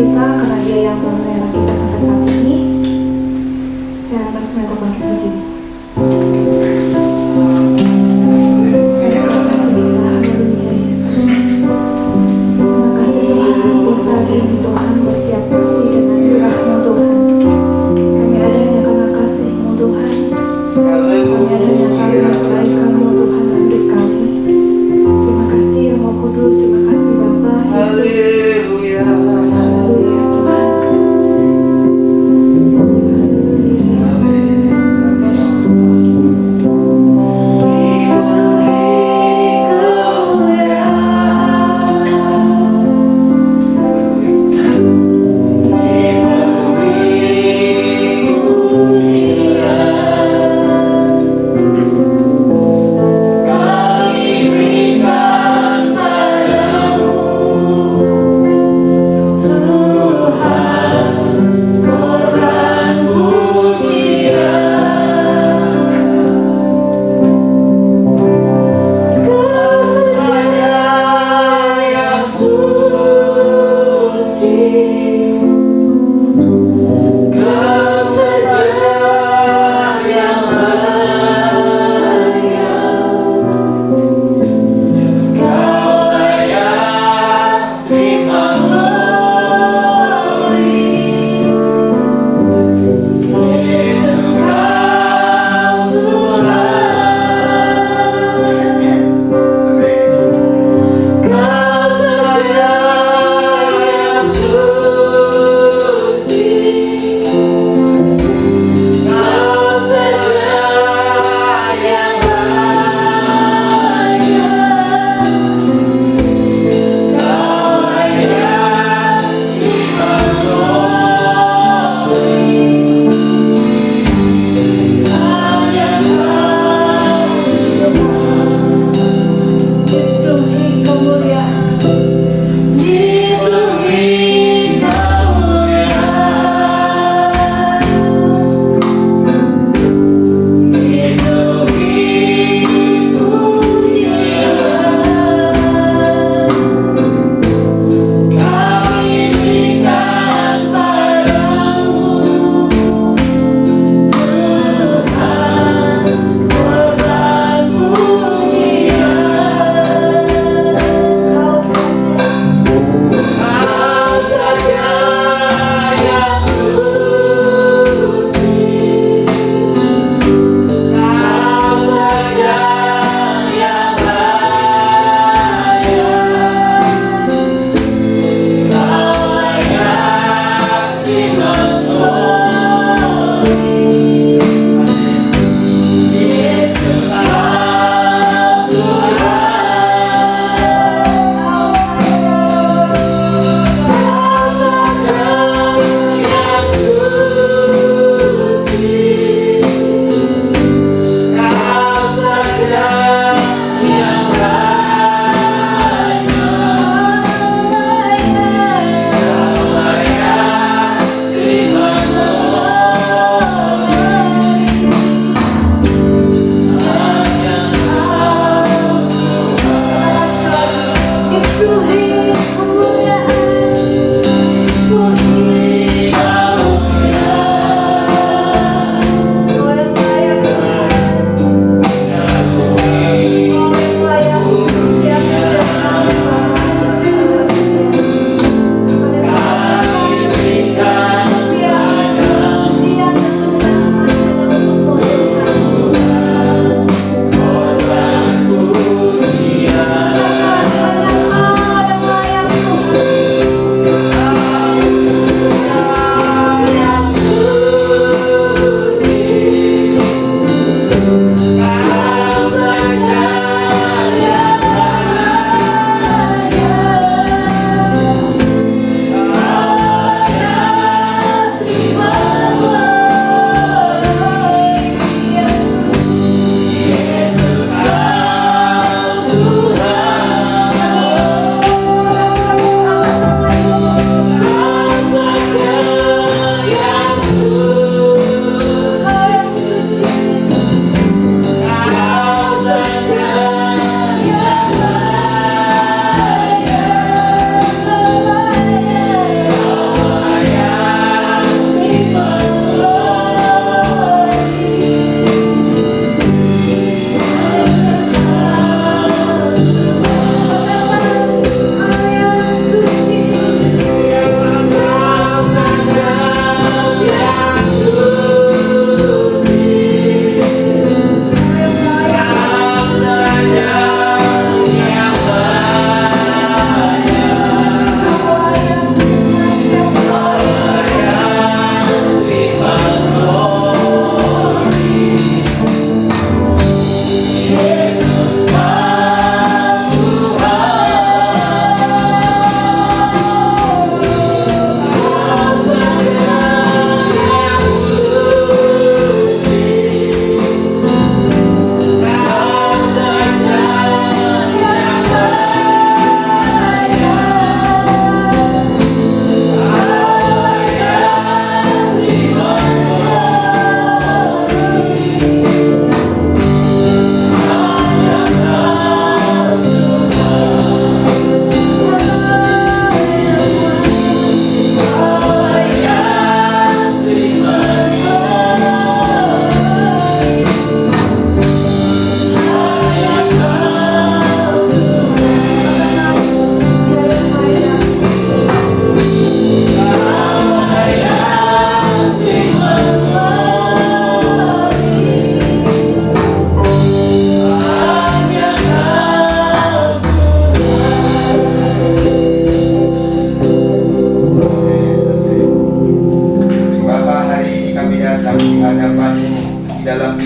kita karena Dia yang telah merela kita sampai saat ini. Saya akan semoga bangkit berdiri. Haleluya Yesus. Terima kasih Tuhan buat pagi ini Tuhan, buat setiap kasih dan anugerah-Mu Tuhan. Kami ada hanya karena kasih-Mu Tuhan. Kami ada hanya karena kebaikan-Mu Tuhan dalam hidup kami. Terima kasih Roh Kudus, terima kasih Bapa Yesus. Haleluya. Haleluya Tuhan. Haleluya Yesus.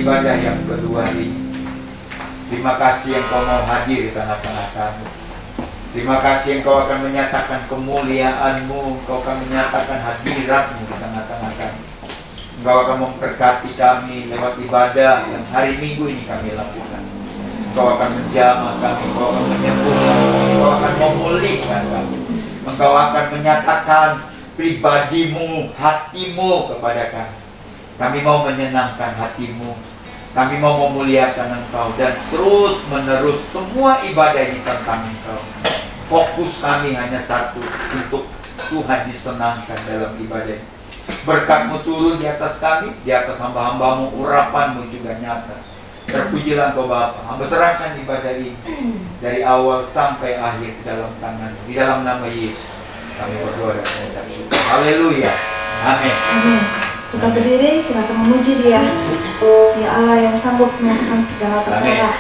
ibadah yang kedua ini. Terima kasih Engkau mau hadir di tengah-tengah kami. Terima kasih Engkau akan menyatakan kemuliaan-Mu, Engkau akan menyatakan hadirat-Mu di tengah-tengah kami. Engkau akan memberkati kami lewat ibadah yang hari Minggu ini kami lakukan. Engkau akan menjamah kami, Engkau akan menyembuhkan kami, Engkau akan memulihkan kami. Engkau akan menyatakan pribadi-Mu, hati-Mu kepada kami. Kami mau menyenangkan hati-Mu. Kami mau memuliakan Engkau dan terus menerus semua ibadah ini tentang Engkau. Fokus kami hanya satu, untuk Tuhan disenangkan dalam ibadah. Berkat-Mu turun di atas kami, di atas hamba-hamba-Mu, urapan-Mu juga nyata. Terpujilah Engkau Bapa. Hamba serahkan ibadah ini dari awal sampai akhir dalam tangan. Di dalam nama Yesus kami berdoa dan mengucap syukur. Haleluya. Amin. Amin. Kita berdiri, kita akan memuji Dia. Ya Allah yang sanggup menyatakan segala perkara.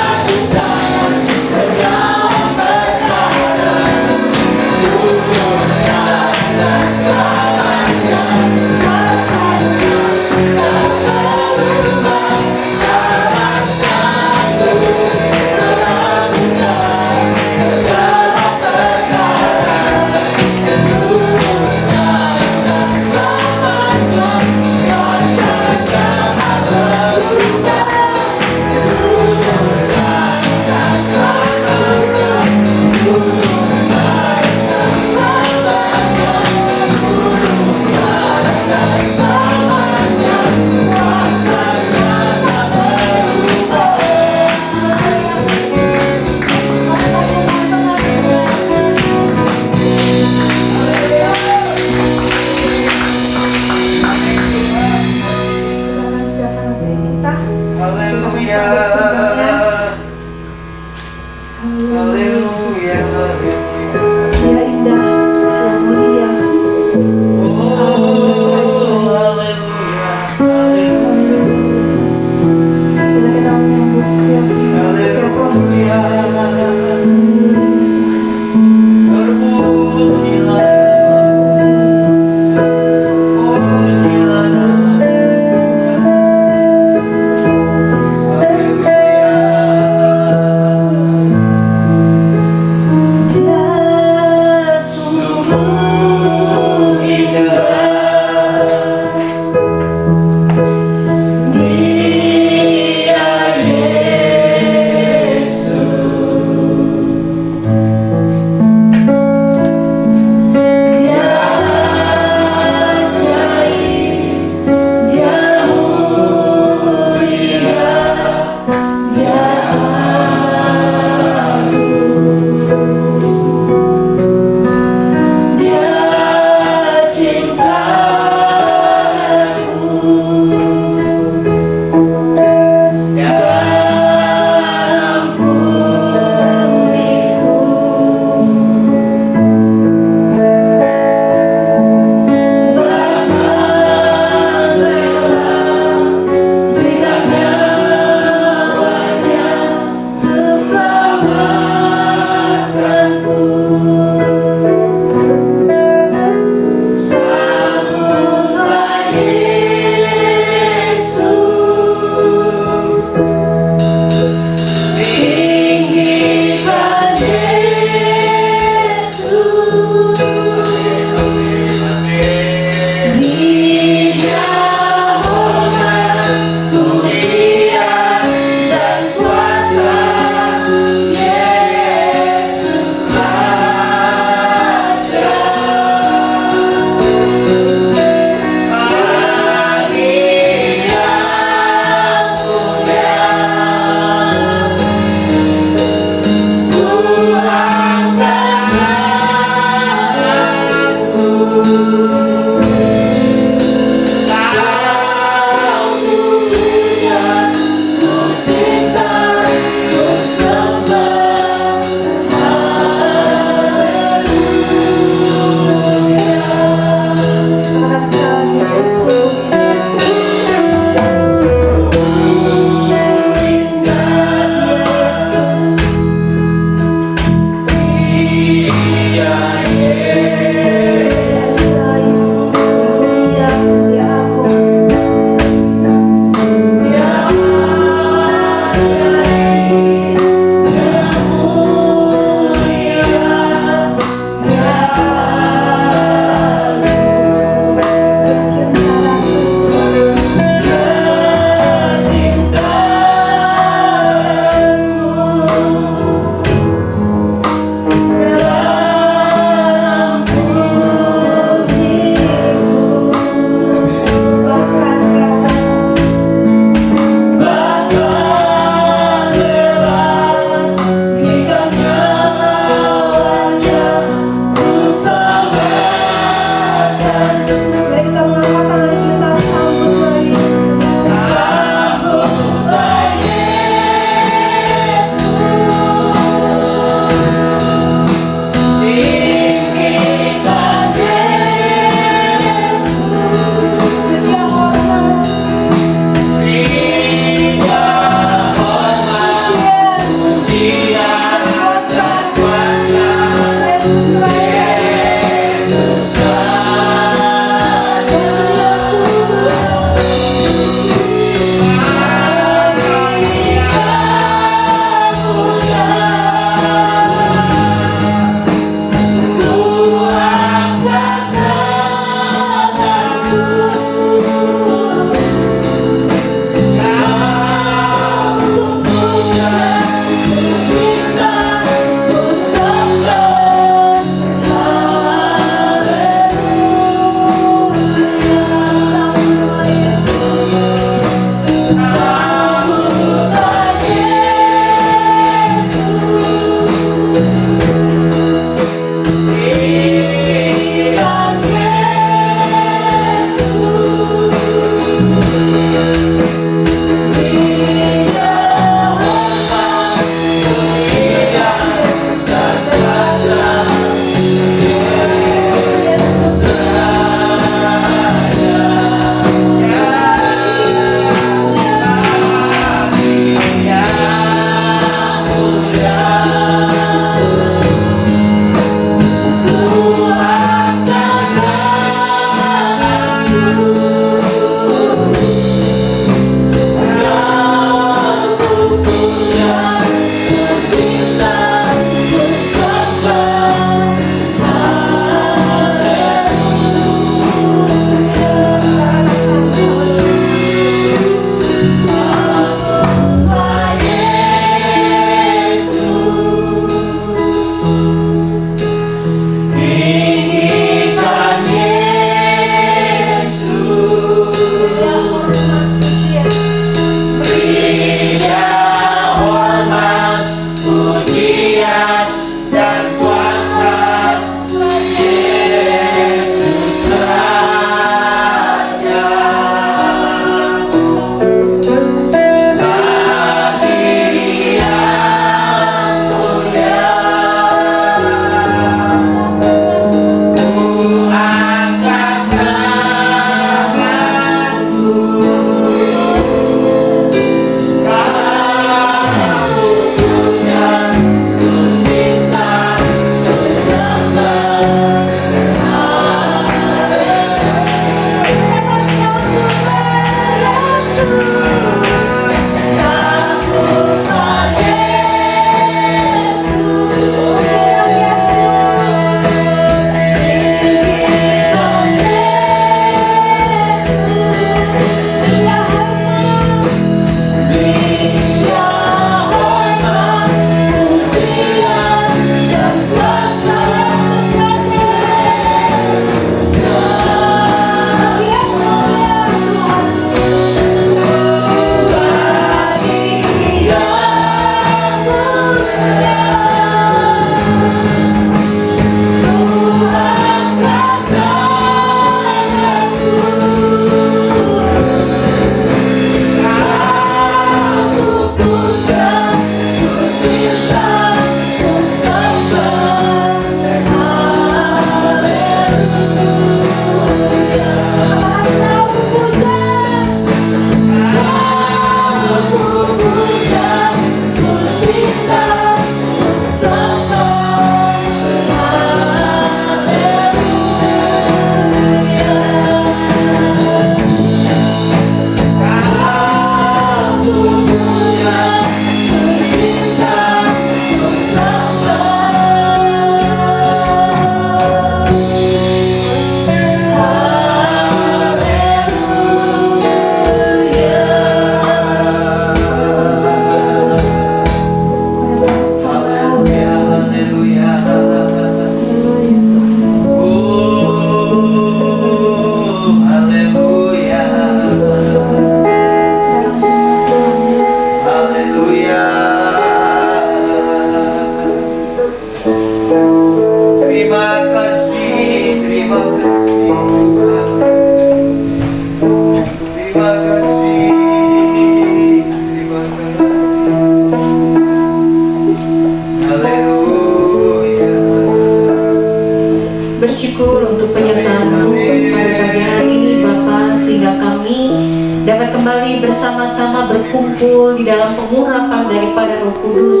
pada kembali bersama-sama berkumpul di dalam pengurapan daripada Roh Kudus.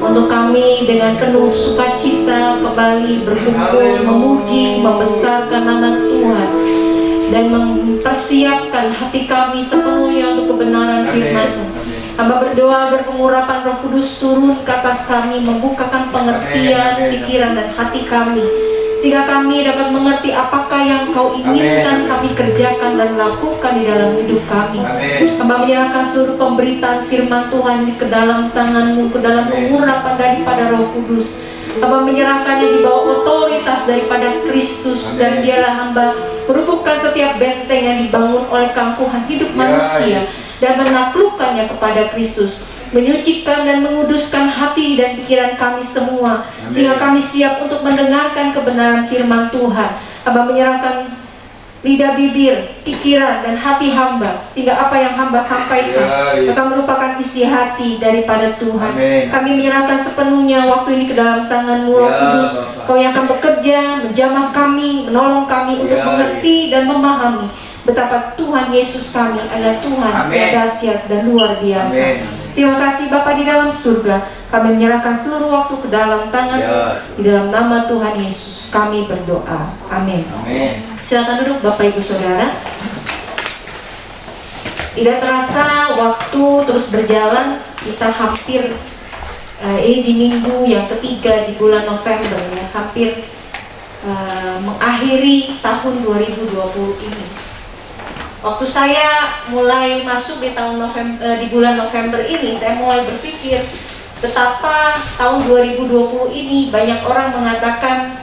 Untuk kami dengan penuh sukacita kembali berkumpul memuji, membesarkan nama Tuhan, dan mempersiapkan hati kami sepenuhnya untuk kebenaran firman-Mu. Hamba berdoa agar pengurapan Roh Kudus turun ke atas kami, membukakan pengertian, pikiran dan hati kami, sehingga kami dapat mengerti apakah yang Kau inginkan kami kerjakan dan lakukan di dalam hidup kami. Hamba menyerahkan seluruh pemberitaan firman Tuhan ke dalam tangan-Mu, ke dalam pengurapan daripada Roh Kudus. Hamba menyerahkannya di bawah otoritas daripada Kristus, dan dialah hamba merubuhkan setiap benteng yang dibangun oleh keangkuhan hidup manusia dan menaklukkannya kepada Kristus, menyucikan dan menguduskan hati dan pikiran kami semua, sehingga kami siap untuk mendengarkan kebenaran firman Tuhan. Hamba menyerahkan lidah, bibir, pikiran dan hati hamba, sehingga apa yang hamba sampaikan akan merupakan isi hati daripada Tuhan. Kami menyerahkan sepenuhnya waktu ini ke dalam tangan-Mu, Roh Kudus. Kau yang akan bekerja, menjamah kami, menolong kami untuk mengerti dan memahami betapa Tuhan Yesus kami adalah Tuhan yang dahsyat dan luar biasa. Terima kasih Bapa di dalam surga. Kami menyerahkan seluruh waktu ke dalam tangan-Mu. Di dalam nama Tuhan Yesus kami berdoa. Amin. Silakan duduk Bapak Ibu Saudara. Tidak terasa waktu terus berjalan. Kita hampir ini di minggu yang ketiga di bulan November ya, hampir mengakhiri tahun 2020 ini. Waktu saya mulai masuk di di bulan November ini, saya mulai berpikir betapa tahun 2020 ini banyak orang mengatakan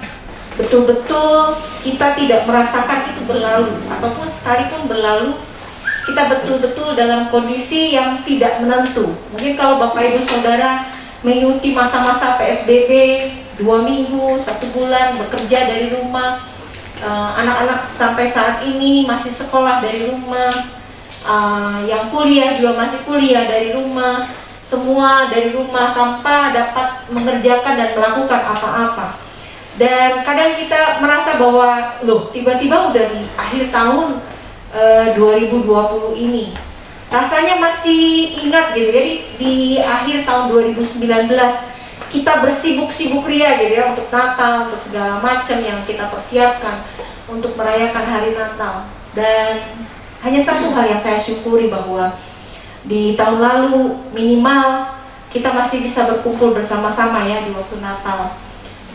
betul-betul kita tidak merasakan itu berlalu, ataupun sekalipun berlalu kita betul-betul dalam kondisi yang tidak menentu. Mungkin kalau Bapak Ibu Saudara mengikuti masa-masa PSBB 2 minggu, 1 bulan bekerja dari rumah, anak-anak sampai saat ini masih sekolah dari rumah, yang kuliah juga masih kuliah dari rumah, semua dari rumah tanpa dapat mengerjakan dan melakukan apa-apa. Dan kadang kita merasa bahwa loh, tiba-tiba udah di akhir tahun 2020 ini. Rasanya masih ingat gitu. Jadi di akhir tahun 2019 kita bersibuk-sibuk ria gitu ya, untuk Natal, untuk segala macam yang kita persiapkan untuk merayakan hari Natal. Dan hanya satu hal yang saya syukuri, bahwa di tahun lalu minimal kita masih bisa berkumpul bersama-sama ya di waktu Natal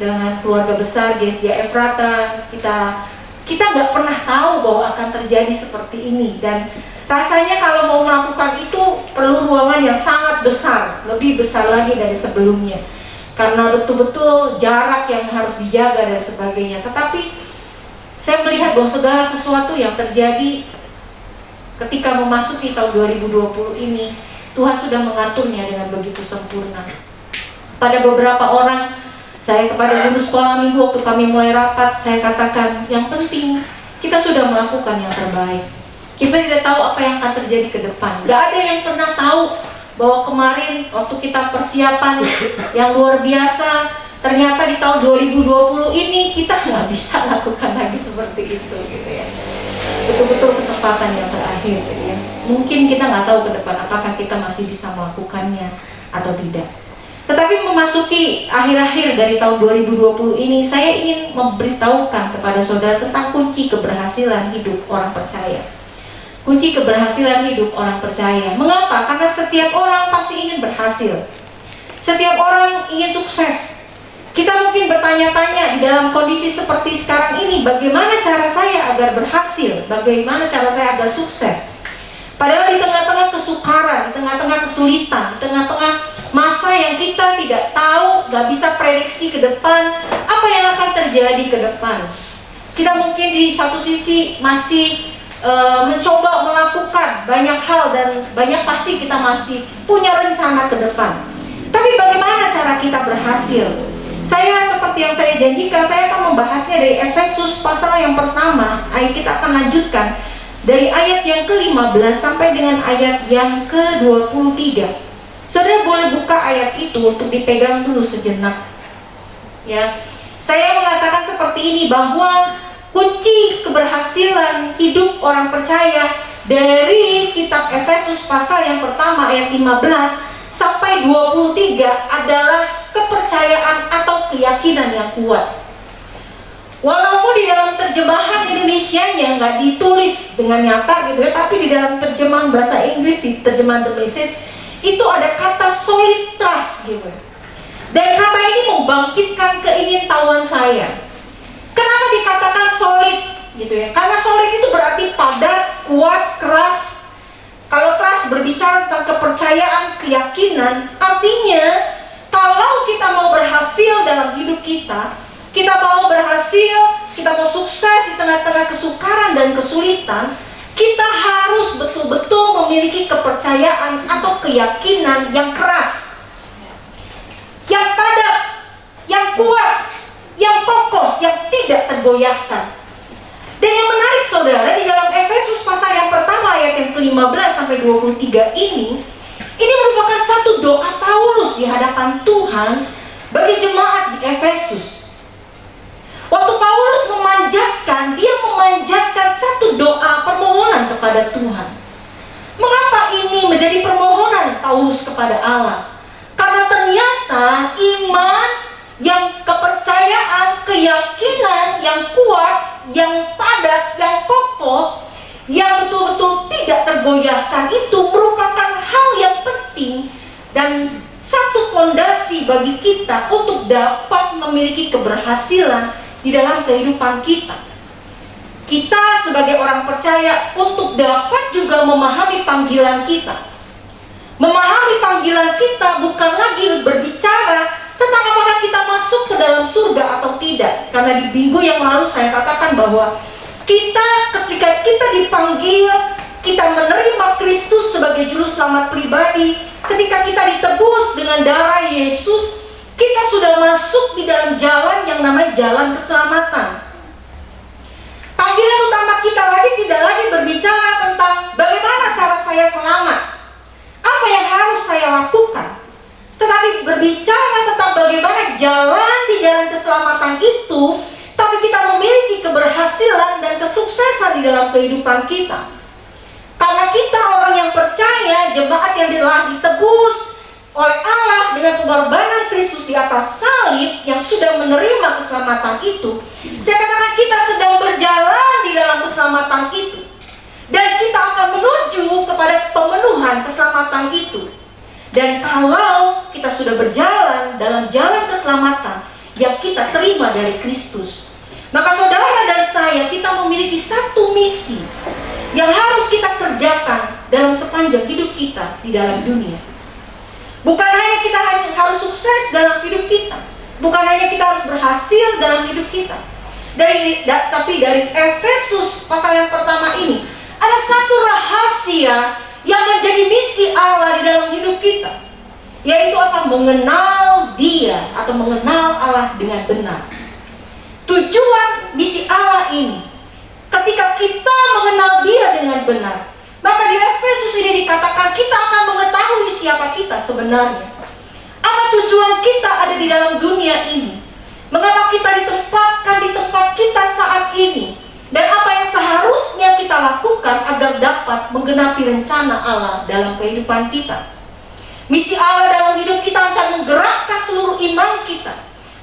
dengan keluarga besar GSJ Efrata. Kita nggak pernah tahu bahwa akan terjadi seperti ini, dan rasanya kalau mau melakukan itu perlu ruangan yang sangat besar, lebih besar lagi dari sebelumnya, karena betul-betul jarak yang harus dijaga dan sebagainya. Tetapi saya melihat bahwa segala sesuatu yang terjadi ketika memasuki tahun 2020 ini, Tuhan sudah mengaturnya dengan begitu sempurna. Pada beberapa orang, saya kepada guru sekolah minggu waktu kami mulai rapat, saya katakan yang penting kita sudah melakukan yang terbaik. Kita tidak tahu apa yang akan terjadi ke depan. Gak ada yang pernah tahu bahwa kemarin waktu kita persiapan yang luar biasa, ternyata di tahun 2020 ini kita nggak bisa lakukan lagi seperti itu gitu ya. Betul-betul kesempatan yang terakhir gitu ya. Mungkin kita nggak tahu ke depan apakah kita masih bisa melakukannya atau tidak. Tetapi memasuki akhir-akhir dari tahun 2020 ini, saya ingin memberitahukan kepada saudara tentang kunci keberhasilan hidup orang percaya. Kunci keberhasilan hidup orang percaya. Mengapa? Karena setiap orang pasti ingin berhasil. Setiap orang ingin sukses. Kita mungkin bertanya-tanya di dalam kondisi seperti sekarang ini, bagaimana cara saya agar berhasil? Bagaimana cara saya agar sukses? Padahal di tengah-tengah kesukaran, di tengah-tengah kesulitan, di tengah-tengah masa yang kita tidak tahu, gak bisa prediksi ke depan, apa yang akan terjadi ke depan. Kita mungkin di satu sisi masih mencoba melakukan banyak hal, dan banyak pasti kita masih punya rencana ke depan. Tapi bagaimana cara kita berhasil? Saya seperti yang saya janjikan, saya akan membahasnya dari Efesus pasal yang pertama. Kita akan lanjutkan dari ayat yang ke-15 sampai dengan ayat yang ke-23. Saudara boleh buka ayat itu untuk dipegang dulu sejenak. Ya, saya mengatakan seperti ini, bahwa kunci keberhasilan hidup orang percaya dari kita kitab Efesus pasal yang pertama ayat 15 sampai 23 adalah kepercayaan atau keyakinan yang kuat. Walaupun di dalam terjemahan Indonesianya nggak ditulis dengan nyata gitu ya, tapi di dalam terjemahan bahasa Inggris, di terjemahan The Message, itu ada kata solid trust gitu. Dan kata ini membangkitkan keingintahuan saya. Kenapa dikatakan solid gitu ya? Karena solid itu berarti padat, kuat, keras. Kalau trust berbicara tentang kepercayaan, keyakinan, artinya kalau kita mau berhasil dalam hidup kita mau berhasil, kita mau sukses di tengah-tengah kesukaran dan kesulitan, kita harus betul-betul memiliki kepercayaan atau keyakinan yang keras, yang padat, yang kuat, yang kokoh, yang tidak tergoyahkan. Dan yang menarik saudara, di dalam Efesus pasal yang pertama ayat yang ke-15 sampai 23 ini merupakan satu doa Paulus di hadapan Tuhan bagi jemaat di Efesus. Waktu Paulus dia memanjatkan satu doa permohonan kepada Tuhan. Mengapa ini menjadi permohonan Paulus kepada Allah? Karena ternyata iman, yang kepercayaan, keyakinan yang kuat, yang padat, yang kokoh, yang betul-betul tidak tergoyahkan itu merupakan hal yang penting dan satu fondasi bagi kita untuk dapat memiliki keberhasilan di dalam kehidupan kita. Kita sebagai orang percaya untuk dapat juga memahami panggilan kita. Memahami panggilan kita bukan lagi berbicara tentang apakah kita masuk ke dalam surga atau tidak. Karena di minggu yang lalu saya katakan bahwa ketika kita dipanggil, kita menerima Kristus sebagai juru selamat pribadi, ketika kita ditebus dengan darah Yesus, kita sudah masuk di dalam jalan yang namanya jalan keselamatan. Panggilan utama kita tidak lagi berbicara tentang bagaimana cara saya selamat, apa yang harus saya lakukan, tetapi berbicara tentang bagaimana jalan di jalan keselamatan itu, tapi kita memiliki keberhasilan dan kesuksesan di dalam kehidupan kita. Karena kita orang yang percaya, jemaat yang telah ditebus oleh Allah dengan pengorbanan Kristus di atas salib, yang sudah menerima keselamatan itu, saya katakan kita sedang berjalan di dalam keselamatan itu, dan kita akan menuju kepada pemenuhan keselamatan itu. Dan kalau kita sudah berjalan dalam jalan keselamatan yang kita terima dari Kristus, maka saudara dan saya, kita memiliki satu misi yang harus kita kerjakan dalam sepanjang hidup kita di dalam dunia. Bukan hanya kita harus sukses dalam hidup kita, bukan hanya kita harus berhasil dalam hidup kita, tapi dari Efesus pasal yang pertama ini ada satu rahasia yang menjadi misi Allah di dalam hidup kita, yaitu apa? Mengenal Dia atau mengenal Allah dengan benar. Tujuan misi Allah ini, ketika kita mengenal Dia dengan benar, maka di Efesus ini dikatakan kita akan mengetahui siapa kita sebenarnya. Apa tujuan kita ada di dalam dunia ini? Mengapa kita ditempatkan di tempat kita saat ini? Dan apa yang seharusnya kita lakukan agar dapat menggenapi rencana Allah dalam kehidupan kita. Misi Allah dalam hidup kita akan menggerakkan seluruh iman kita,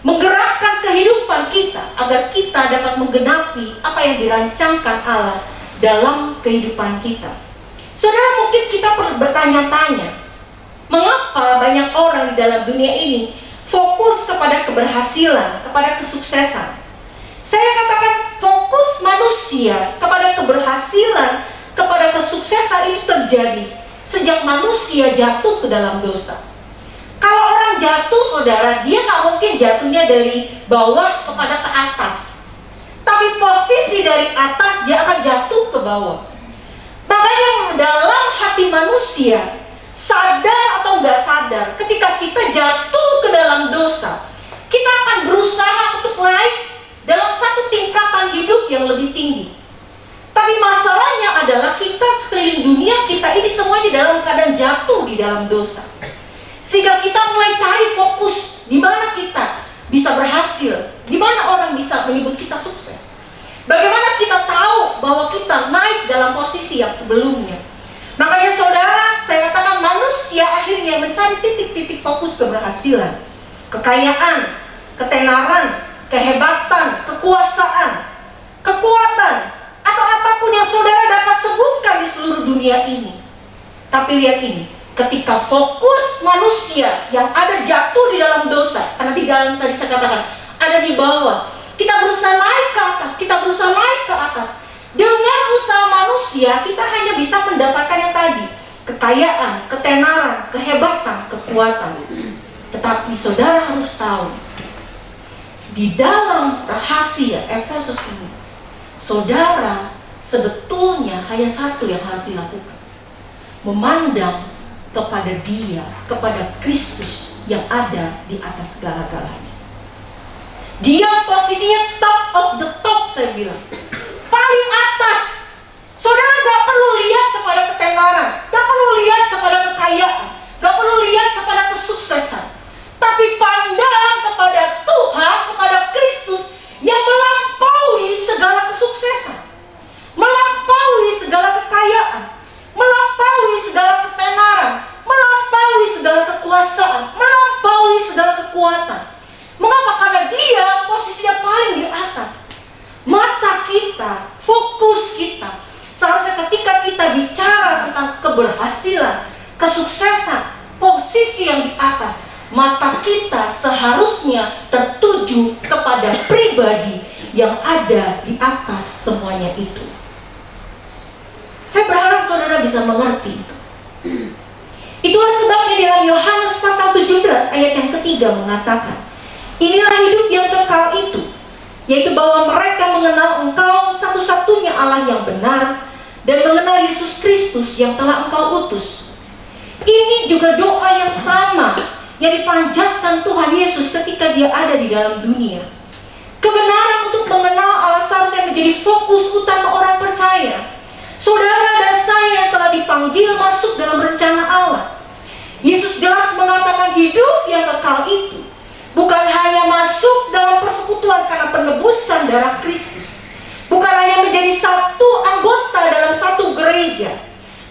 menggerakkan kehidupan kita, agar kita dapat menggenapi apa yang dirancangkan Allah dalam kehidupan kita. Saudara, mungkin kita perlu bertanya-tanya, mengapa banyak orang di dalam dunia ini fokus kepada keberhasilan, kepada kesuksesan? Saya katakan fokus manusia kepada keberhasilan, kepada kesuksesan itu terjadi sejak manusia jatuh ke dalam dosa. Kalau orang jatuh, saudara, dia nggak mungkin jatuhnya dari bawah kepada ke atas, tapi posisi dari atas dia akan jatuh ke bawah. Makanya dalam hati manusia, sadar atau nggak sadar, ketika kita jatuh ke dalam dosa, kita akan berusaha untuk naik dalam satu tingkatan hidup yang lebih tinggi. Tapi masalahnya adalah kita sekeliling dunia kita ini semuanya dalam keadaan jatuh di dalam dosa. Sehingga kita mulai cari fokus di mana kita bisa berhasil, di mana orang bisa menyebut kita sukses. Bagaimana kita tahu bahwa kita naik dalam posisi yang sebelumnya? Makanya fokus keberhasilan, kekayaan, ketenaran, kehebatan, kekuasaan, kekuatan, atau apapun yang saudara dapat sebutkan di seluruh dunia ini. Tapi lihat ini, ketika fokus manusia yang ada jatuh di dalam dosa, karena di dalam tadi saya katakan ada di bawah, kita berusaha naik ke atas, kita berusaha naik ke atas. Dengan usaha manusia kita hanya bisa mendapatkan yang tadi, kekayaan, ketenaran, kehebatan, kekuatan. Tetapi saudara harus tahu, di dalam rahasia Efesus ini, saudara sebetulnya hanya satu yang harus dilakukan: memandang kepada Dia, kepada Kristus yang ada di atas segala-galanya. Dia posisinya top of the top, saya bilang, paling atas. Saudara gak perlu lihat kepada ketenaran, gak perlu lihat kepada kekayaan, gak perlu lihat kepada kesuksesan, tapi pandang kepada Tuhan, kepada Kristus yang melampaui segala kesuksesan, melampaui segala kekayaan, melampaui segala ketenaran, melampaui segala kekuasaan, melampaui segala kekuatan. Mengapa? Karena Dia posisinya paling di atas. Mata kita, fokus kita, seharusnya ketika kita bicara tentang keberhasilan, kesuksesan, posisi yang di atas, mata kita seharusnya tertuju kepada pribadi yang ada di atas semuanya itu. Saya berharap saudara bisa mengerti itu. Itulah sebabnya di dalam Yohanes pasal 17 ayat yang ketiga mengatakan, inilah hidup yang kekal itu, yaitu bahwa mereka mengenal Engkau satu-satunya Allah yang benar, dan mengenal Yesus Kristus yang telah Engkau utus. Ini juga doa yang sama yang dipanjatkan Tuhan Yesus ketika Dia ada di dalam dunia. Kebenaran untuk mengenal Allah seharusnya menjadi fokus utama orang percaya. Saudara dan saya yang telah dipanggil masuk dalam rencana Allah. Yesus jelas mengatakan hidup yang kekal itu bukan hanya masuk dalam persekutuan karena penebusan darah Kristus, bukan hanya menjadi satu anggota dalam satu gereja,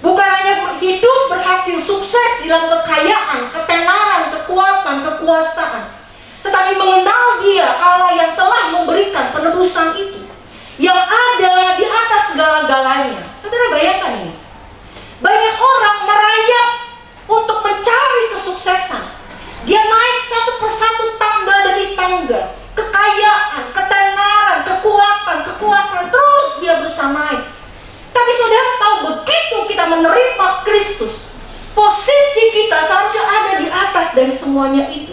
bukan hanya hidup berhasil sukses dalam kekayaan, ketenaran, kekuatan, kekuasaan, tetapi mengenal Dia, Allah yang telah memberikan penebusan itu, yang ada di atas segala-galanya. Saudara bayangkan ini, banyak orang merayap untuk mencari kesuksesan. Dia naik satu persatu tangga demi tangga, kekayaan, ketenaran, kekuatan, kekuasaan, terus dia berusaha naik. Tapi saudara tahu, begitu kita menerima Kristus, posisi kita seharusnya ada di atas dari semuanya itu.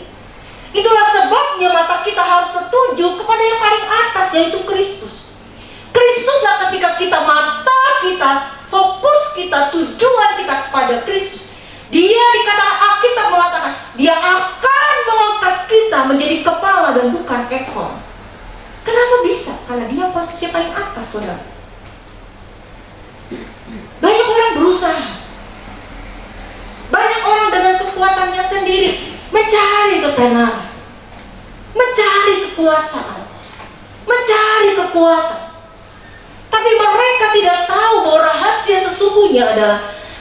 Itulah sebabnya mata kita harus tertuju kepada yang paling atas, yaitu Kristus. Kristuslah ketika kita mata kita, fokus kita, tujuan kita kepada Kristus, Dia dikatakan, Alkitab mengatakan, Dia akan mengangkat kita menjadi kepala dan bukan ekor. Kenapa bisa? Karena Dia posisi paling atas, saudara. Banyak orang berusaha, banyak orang dengan kekuatannya sendiri mencari ketenaran, mencari kekuasaan, mencari kekuatan. Tapi mereka tidak tahu bahwa rahasia sesungguhnya adalah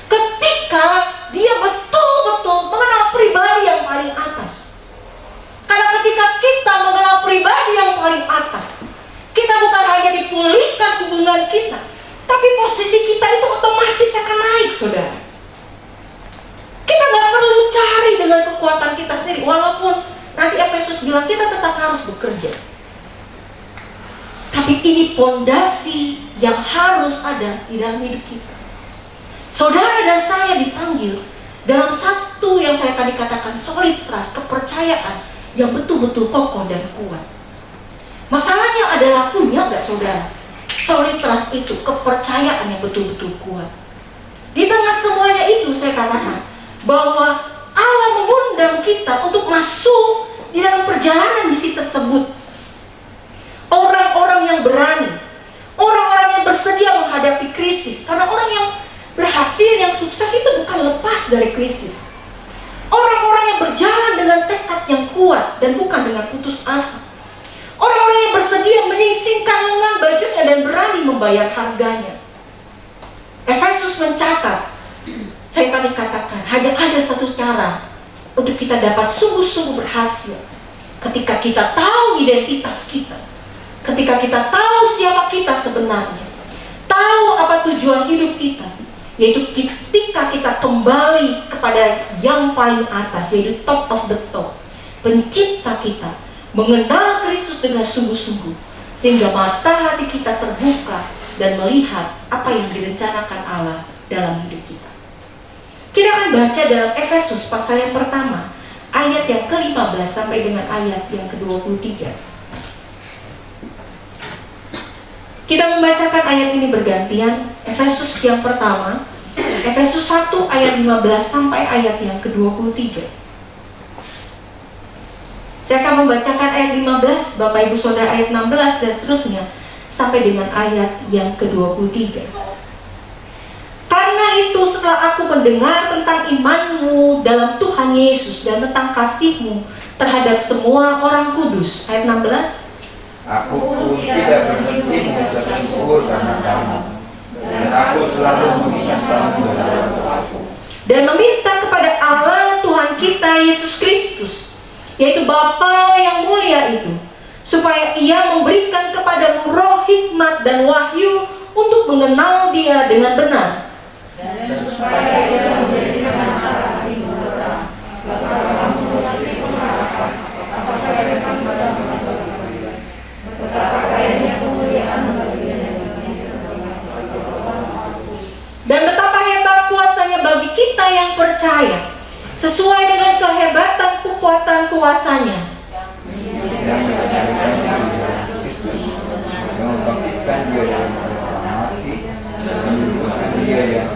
ketika dia betul-betul mengenal pribadi yang paling atas. Karena ketika kita mengenal pribadi yang paling atas, kita bukan hanya dipulihkan hubungan kita, tapi posisi kita itu otomatis akan naik, saudara. Kita nggak perlu cari dengan kekuatan kita sendiri, walaupun nanti Efesus bilang kita tetap harus bekerja. Tapi ini pondasi yang harus ada di dalam hidup kita. Saudara dan saya dipanggil dalam satu yang saya tadi katakan, solid trust, kepercayaan yang betul-betul kokoh dan kuat. Masalahnya adalah punya gak saudara solid trust itu, kepercayaan yang betul-betul kuat. Di tengah semuanya itu saya katakan bahwa Allah mengundang kita untuk masuk di dalam perjalanan misi tersebut. Orang-orang yang berani, orang-orang yang bersedia menghadapi krisis. Karena orang yang berhasil, yang sukses itu bukan lepas dari krisis. Orang-orang yang berjalan dengan tekad yang kuat dan bukan dengan putus asa. Orang-orang yang bersedia menyingsingkan lengan bajunya dan berani membayar harganya. Efesus mencatat, saya tadi katakan, hanya ada satu cara untuk kita dapat sungguh-sungguh berhasil. Ketika kita tahu identitas kita, ketika kita tahu siapa kita sebenarnya, tahu apa tujuan hidup kita, yaitu ketika kita kembali kepada yang paling atas, yaitu top of the top, pencipta kita, mengenal Kristus dengan sungguh-sungguh, sehingga mata hati kita terbuka dan melihat apa yang direncanakan Allah dalam hidup kita. Kita akan baca dalam Efesus pasal yang pertama, ayat yang ke-15 sampai dengan ayat yang ke-23. Kita membacakan ayat ini bergantian. Efesus yang pertama, Efesus 1 ayat 15 sampai ayat yang ke-23. Saya akan membacakan ayat 15, Bapak Ibu Saudara ayat 16 dan seterusnya sampai dengan ayat yang ke-23. Karena itu setelah aku mendengar tentang imanmu dalam Tuhan Yesus dan tentang kasihmu terhadap semua orang kudus, ayat 16, aku pun tidak berhenti mengucapkan syukur karena kamu, dan aku selalu mengingat kamu dalam doaku, dan meminta kepada Allah Tuhan kita Yesus Kristus, yaitu Bapa yang mulia itu, supaya Ia memberikan kepadamu roh hikmat dan wahyu untuk mengenal Dia dengan benar, dan supaya Ia menjadikan hatimu terang, bahkan kamu mengerti pengharapan apakah yang akan datang betapa kayanya kemuliaan baginya dan betapa hebat kuasanya bagi kita yang percaya, sesuai dengan kehebatan kekuatan kuasanya, yang menjadikan Kristus, yang membangkitkan Dia dari orang mati, dan menunjukkan Dia yang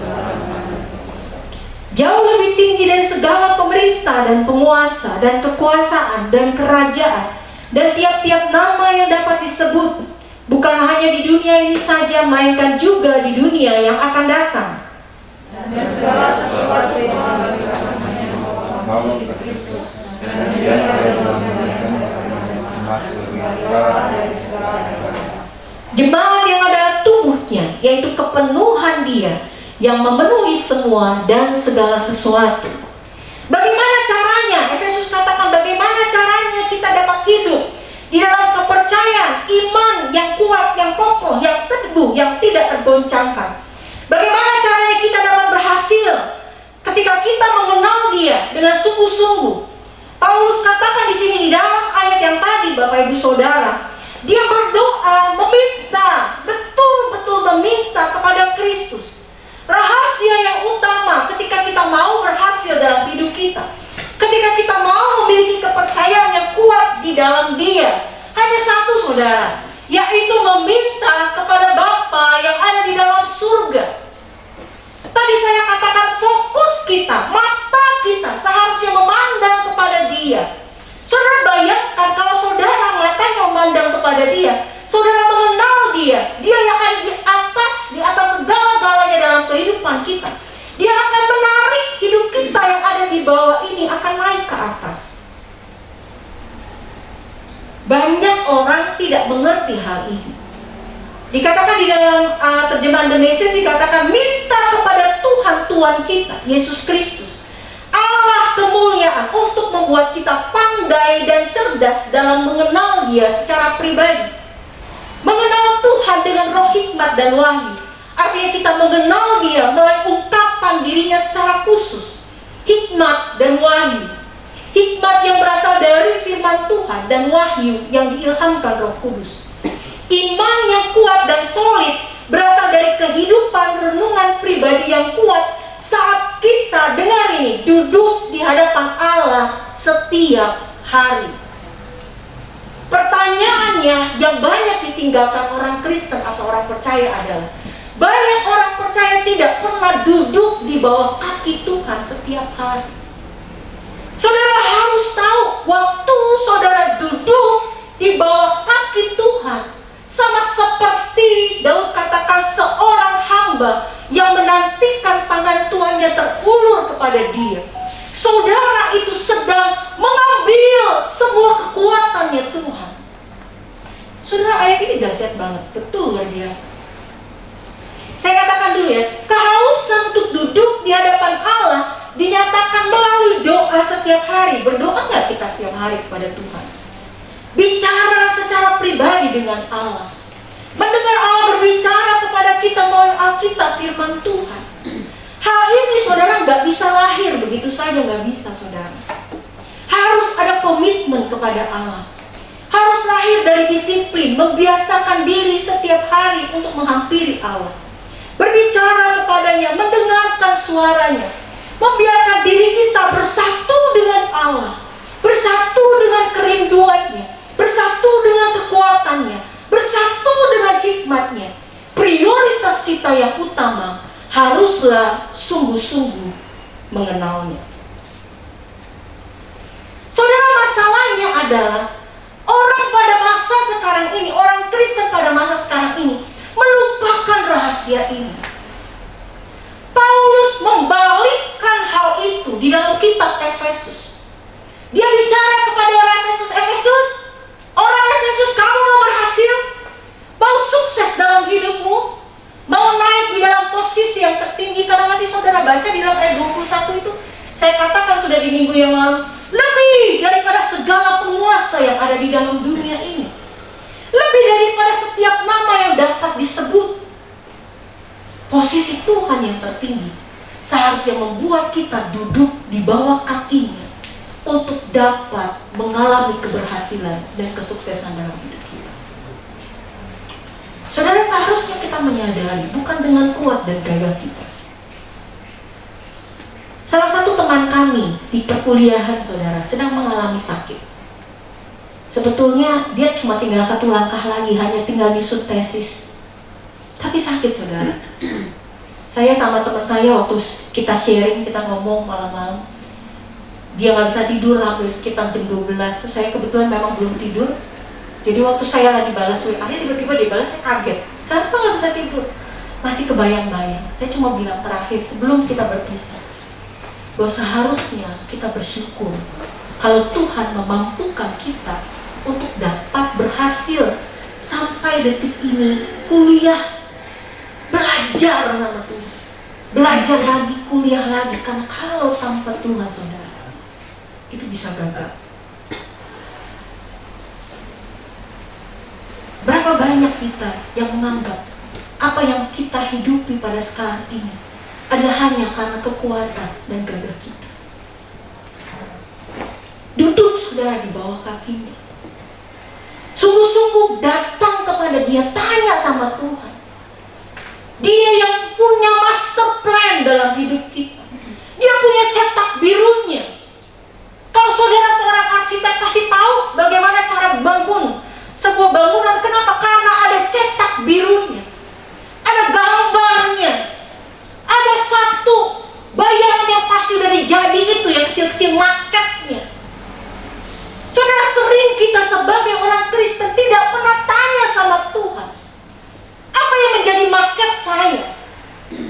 jauh lebih tinggi dari segala pemerintah dan penguasa dan kekuasaan dan kerajaan dan tiap-tiap nama yang dapat disebut, bukan hanya di dunia ini saja, melainkan juga di dunia yang akan datang. dan segala sesuatu yang ada di dalamnya membawa ke Kristus, dan Dia yang memberikan emas lebih dari segala Jemaat yang adalah tubuhnya, yaitu kepenuhan Dia yang memenuhi semua dan segala sesuatu. Bagaimana caranya? Efesus katakan bagaimana caranya kita dapat hidup di dalam kepercayaan, iman yang kuat, yang kokoh, yang teguh, yang tidak tergoncangkan. Bagaimana caranya kita dapat berhasil ketika kita mengenal Dia dengan sungguh-sungguh? Paulus katakan di sini di dalam ayat yang tadi, Bapak Ibu Saudara, dia berdoa, meminta, betul-betul meminta kepada Kristus. Rahasia yang utama ketika kita mau berhasil dalam hidup kita, ketika kita mau memiliki kepercayaan yang kuat di dalam Dia, hanya satu, saudara, yaitu meminta kepada Bapa yang ada di dalam surga. Tadi saya katakan fokus kita, mata kita seharusnya memandang kepada Dia. Saudara bayangkan kalau saudara matanya memandang kepada Dia, saudara mengenal Dia, Dia yang ada di atas segala-galanya dalam kehidupan kita. Dia akan menarik hidup kita yang ada di bawah ini akan naik ke atas. Banyak orang tidak mengerti hal ini. Dikatakan di dalam terjemahan Indonesia dikatakan minta kepada Tuhan kita, Yesus Kristus, Allah kemuliaan untuk membuat kita pandai dan cerdas dalam mengenal Dia secara pribadi. Mengenal Tuhan dengan roh hikmat dan wahyu, artinya kita mengenal Dia melalui ungkapan dirinya secara khusus. Hikmat dan wahyu. Hikmat yang berasal dari firman Tuhan dan wahyu yang diilhamkan Roh Kudus. Iman yang kuat dan solid berasal dari kehidupan renungan pribadi yang kuat saat kita dengar ini duduk di hadapan Allah setiap hari. Pertanyaannya yang banyak ditinggalkan orang Kristen atau orang percaya adalah banyak orang percaya tidak pernah duduk di bawah kaki Tuhan setiap hari. Saudara harus tahu, waktu saudara duduk di bawah kaki Tuhan, sama seperti Daud katakan seorang hamba yang menantikan tangan Tuhan yang terulur kepada dia. Saudara itu sedang mengambil sebuah kekuatannya Tuhan. Saudara, ayat ini dahsyat banget, betul luar biasa. Saya katakan dulu ya, kehausan untuk duduk di hadapan Allah dinyatakan melalui doa setiap setiap hari? Berdoa nggak kita setiap hari kepada Tuhan? Bicara secara pribadi dengan Allah. Mendengar Allah berbicara kepada kita melalui Alkitab, firman Tuhan. Hal ini saudara nggak bisa lahir begitu saja, nggak bisa saudara. Harus ada komitmen kepada Allah. Harus lahir dari disiplin, membiasakan diri setiap hari untuk menghampiri Allah. Berbicara kepadanya, mendengarkan suaranya, membiarkan diri kita bersatu dengan Allah, bersatu dengan kerinduannya, bersatu dengan kekuatannya, bersatu dengan hikmatnya. Prioritas kita yang utama haruslah sungguh-sungguh mengenalnya. Saudara, masalahnya adalah orang pada masa sekarang ini, orang Kristen pada masa sekarang ini melupakan rahasia ini. Paulus membalikkan hal itu di dalam kitab Efesus. Dia bicara kepada orang Efesus, orang Efesus, kamu mau berhasil? Mau sukses dalam hidupmu? Mau naik di dalam posisi yang tertinggi? Karena nanti saudara baca di dalam ayat 21 itu, saya katakan sudah di minggu yang lalu, lebih daripada segala penguasa yang ada di dalam dunia ini, lebih daripada setiap nama yang dapat disebut, posisi Tuhan yang tertinggi seharusnya membuat kita duduk di bawah kakinya untuk dapat mengalami keberhasilan dan kesuksesan dalam hidup kita. Saudara, seharusnya kita menyadari bukan dengan kuat dan gagah kita. Salah satu teman kami di perkuliahan, saudara, sedang mengalami sakit. Sebetulnya dia cuma tinggal satu langkah lagi, hanya tinggal nyusun tesis. Tapi sakit, saudara. Saya sama teman saya waktu kita sharing, kita ngomong malam-malam, dia nggak bisa tidur hampir sekitar jam 12. Terus saya kebetulan memang belum tidur. Jadi waktu saya lagi balas WA, tiba-tiba dia balas, saya kaget. Kenapa nggak bisa tidur? Masih kebayang-bayang. Saya cuma bilang terakhir sebelum kita berpisah, bahwa seharusnya kita bersyukur kalau Tuhan memampukan kita untuk dapat berhasil sampai detik ini, kuliah, belajar sama Tuhan, belajar lagi, kuliah lagi. Karena kalau tanpa Tuhan, saudara, itu bisa gagal. Berapa banyak kita yang menganggap apa yang kita hidupi pada sekarang ini adalah hanya karena kekuatan dan gagah kita. Duduk, saudara, di bawah kakinya, sungguh-sungguh datang kepada dia, tanya sama Tuhan. Dia yang punya master plan dalam hidup kita. Dia punya cetak birunya. Kalau saudara seorang arsitek pasti tahu bagaimana cara bangun sebuah bangunan. Kenapa? Karena ada cetak birunya, ada gambarnya, ada satu bayangan yang pasti udah dijadi, itu yang kecil-kecil maketnya. Saudara, sering kita sebagai orang Kristen tidak pernah tanya sama Tuhan, apa yang menjadi market saya?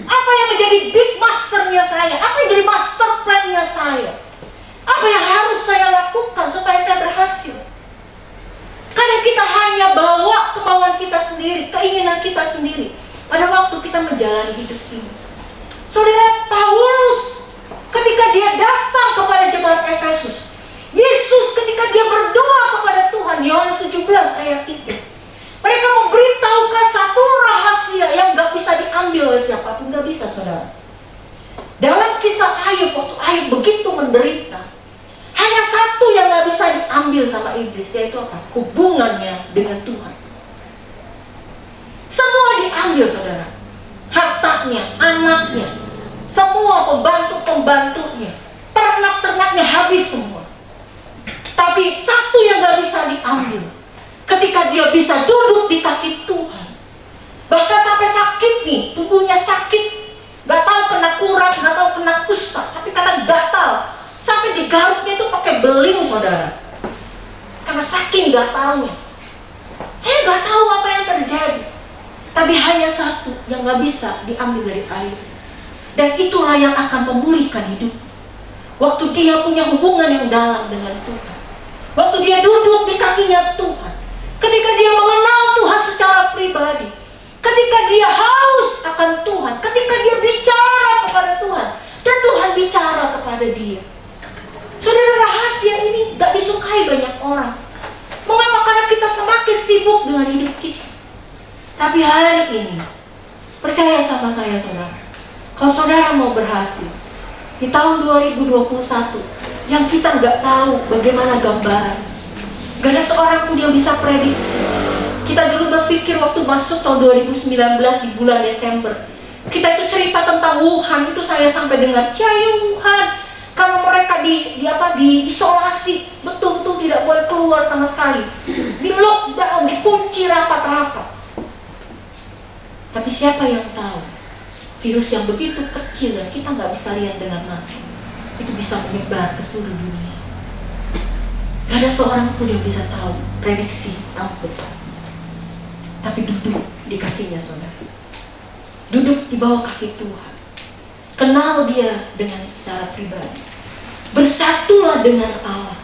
Apa yang menjadi big masternya saya? Apa yang jadi master plan-nya saya? Apa yang harus saya lakukan supaya saya berhasil? Kadang kita hanya bawa kemauan kita sendiri, keinginan kita sendiri pada waktu kita menjalani hidup ini. Saudara, Paulus ketika dia datang kepada jemaat Efesus, Yesus ketika dia berdoa kepada Tuhan, Yohanes 17 ayat 3, mereka memberitahukan satu rahasia yang gak bisa diambil oleh siapapun, gak bisa, saudara. Dalam kisah Ayub, waktu Ayub begitu menderita, hanya satu yang gak bisa diambil sama iblis, yaitu apa? Hubungannya dengan Tuhan. Semua diambil, saudara. Hartanya, anaknya, semua pembantu-pembantunya, ternak-ternaknya habis semua. Tapi satu yang gak bisa diambil, ketika dia bisa duduk di kaki Tuhan, bahkan sampai sakit nih, tubuhnya sakit, gak tahu kena kurat, gak tahu kena kusta, tapi karena gatal, sampai digaruknya itu pakai beling, saudara, karena saking gatalnya. Saya gak tahu apa yang terjadi, tapi hanya satu yang gak bisa diambil dari air, dan itulah yang akan memulihkan hidup. Waktu dia punya hubungan yang dalam dengan Tuhan, waktu dia duduk di kakinya Tuhan, ketika dia mengenal Tuhan secara pribadi, ketika dia haus akan Tuhan, ketika dia bicara kepada Tuhan dan Tuhan bicara kepada dia. Saudara, Tapi hari ini, percaya sama saya saudara, kalau saudara mau berhasil di tahun 2021 yang kita nggak tahu bagaimana gambaran, gak ada seorang pun yang bisa prediksi. Kita dulu berpikir waktu masuk tahun 2019 di bulan Desember, kita itu cerita tentang Wuhan, itu saya sampai dengar, Ciao Wuhan, karena mereka diisolasi, betul-betul tidak boleh keluar sama sekali, di lockdown, dikunci rapat-rapat. Tapi siapa yang tahu virus yang begitu kecil yang kita nggak bisa lihat dengan mata itu bisa menyebar ke seluruh dunia. Gak ada seorang pun yang bisa tahu prediksi tahun depan. Tapi duduk di kakinya saudara, duduk di bawah kaki Tuhan, kenal Dia dengan secara pribadi, bersatulah dengan Allah,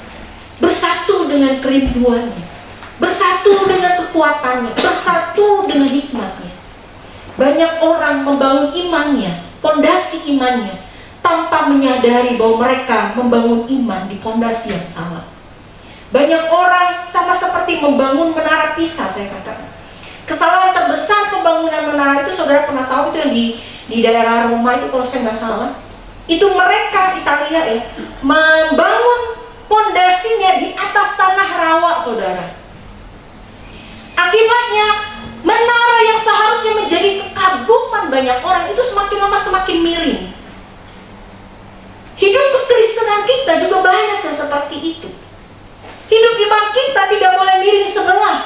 bersatu dengan kerinduannya, bersatu dengan kekuatannya, bersatu dengan hikmatnya. Banyak orang membangun imannya, pondasi imannya, tanpa menyadari bahwa mereka membangun iman di pondasi yang salah. Banyak orang sama seperti membangun menara Pisa, saya katakan. Kesalahan terbesar pembangunan menara itu, saudara pernah tahu itu yang di daerah Roma itu kalau saya nggak salah. Itu mereka Italia ya, membangun pondasinya di atas tanah rawa, saudara. Akibatnya menara yang seharusnya menjadi kekaguman banyak orang itu semakin lama semakin miring. Hidup kekristenan kita juga banyak yang seperti itu. Hidup iman kita tidak boleh miring sebelah.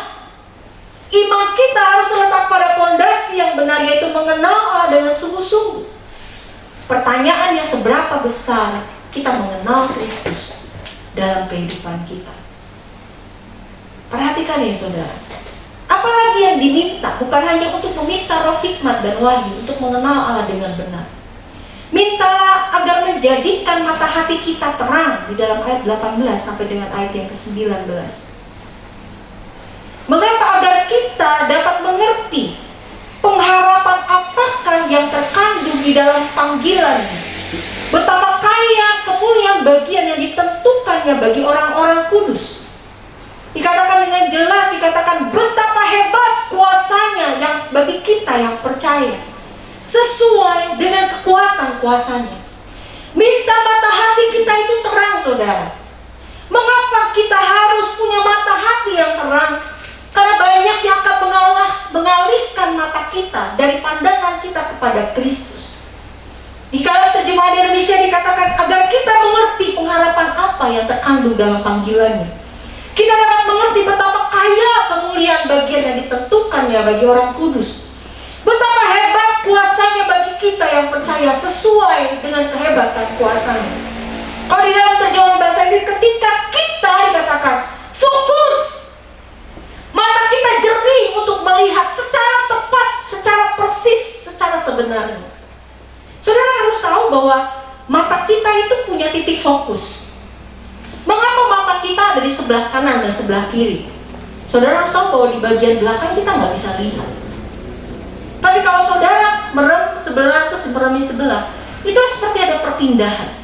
Iman kita harus terletak pada pondasi yang benar, yaitu mengenal Allah dengan sungguh-sungguh. Pertanyaannya, seberapa besar kita mengenal Kristus dalam kehidupan kita? Perhatikan ya saudara, apalagi yang diminta bukan hanya untuk meminta roh hikmat dan wahyu untuk mengenal Allah dengan benar. Mintalah agar menjadikan mata hati kita terang di dalam ayat 18 sampai dengan ayat yang ke-19. Mengapa? Agar kita dapat mengerti pengharapan apakah yang terkandung di dalam panggilan. Betapa kaya kemuliaan bagian yang ditentukannya bagi orang-orang kudus. Dikatakan dengan jelas, dikatakan betapa hebat kuasanya yang bagi kita yang percaya, sesuai dengan kekuatan kuasanya. Minta mata hati kita itu terang, saudara. Mengapa kita harus punya mata hati yang terang? Karena banyak yang akan mengalihkan mata kita dari pandangan kita kepada Kristus. Di dalam terjemahan Indonesia dikatakan agar kita mengerti pengharapan apa yang terkandung dalam panggilannya. Kita dapat mengerti betapa kaya kemuliaan bagian yang ditentukannya bagi orang kudus. Betapa hebat kuasanya bagi kita yang percaya, sesuai dengan kehebatan kuasanya. Kalau di dalam terjemahan bahasa Inggris, ketika kita dikatakan fokus, mata kita jernih untuk melihat secara tepat, secara persis, secara sebenarnya. Saudara harus tahu bahwa mata kita itu punya titik fokus. Mengapa mata kita ada di sebelah kanan dan sebelah kiri? Saudara harus tahu bahwa di bagian belakang kita nggak bisa lihat. Tapi kalau saudara merem sebelah atau meremi sebelah, itu seperti ada perpindahan.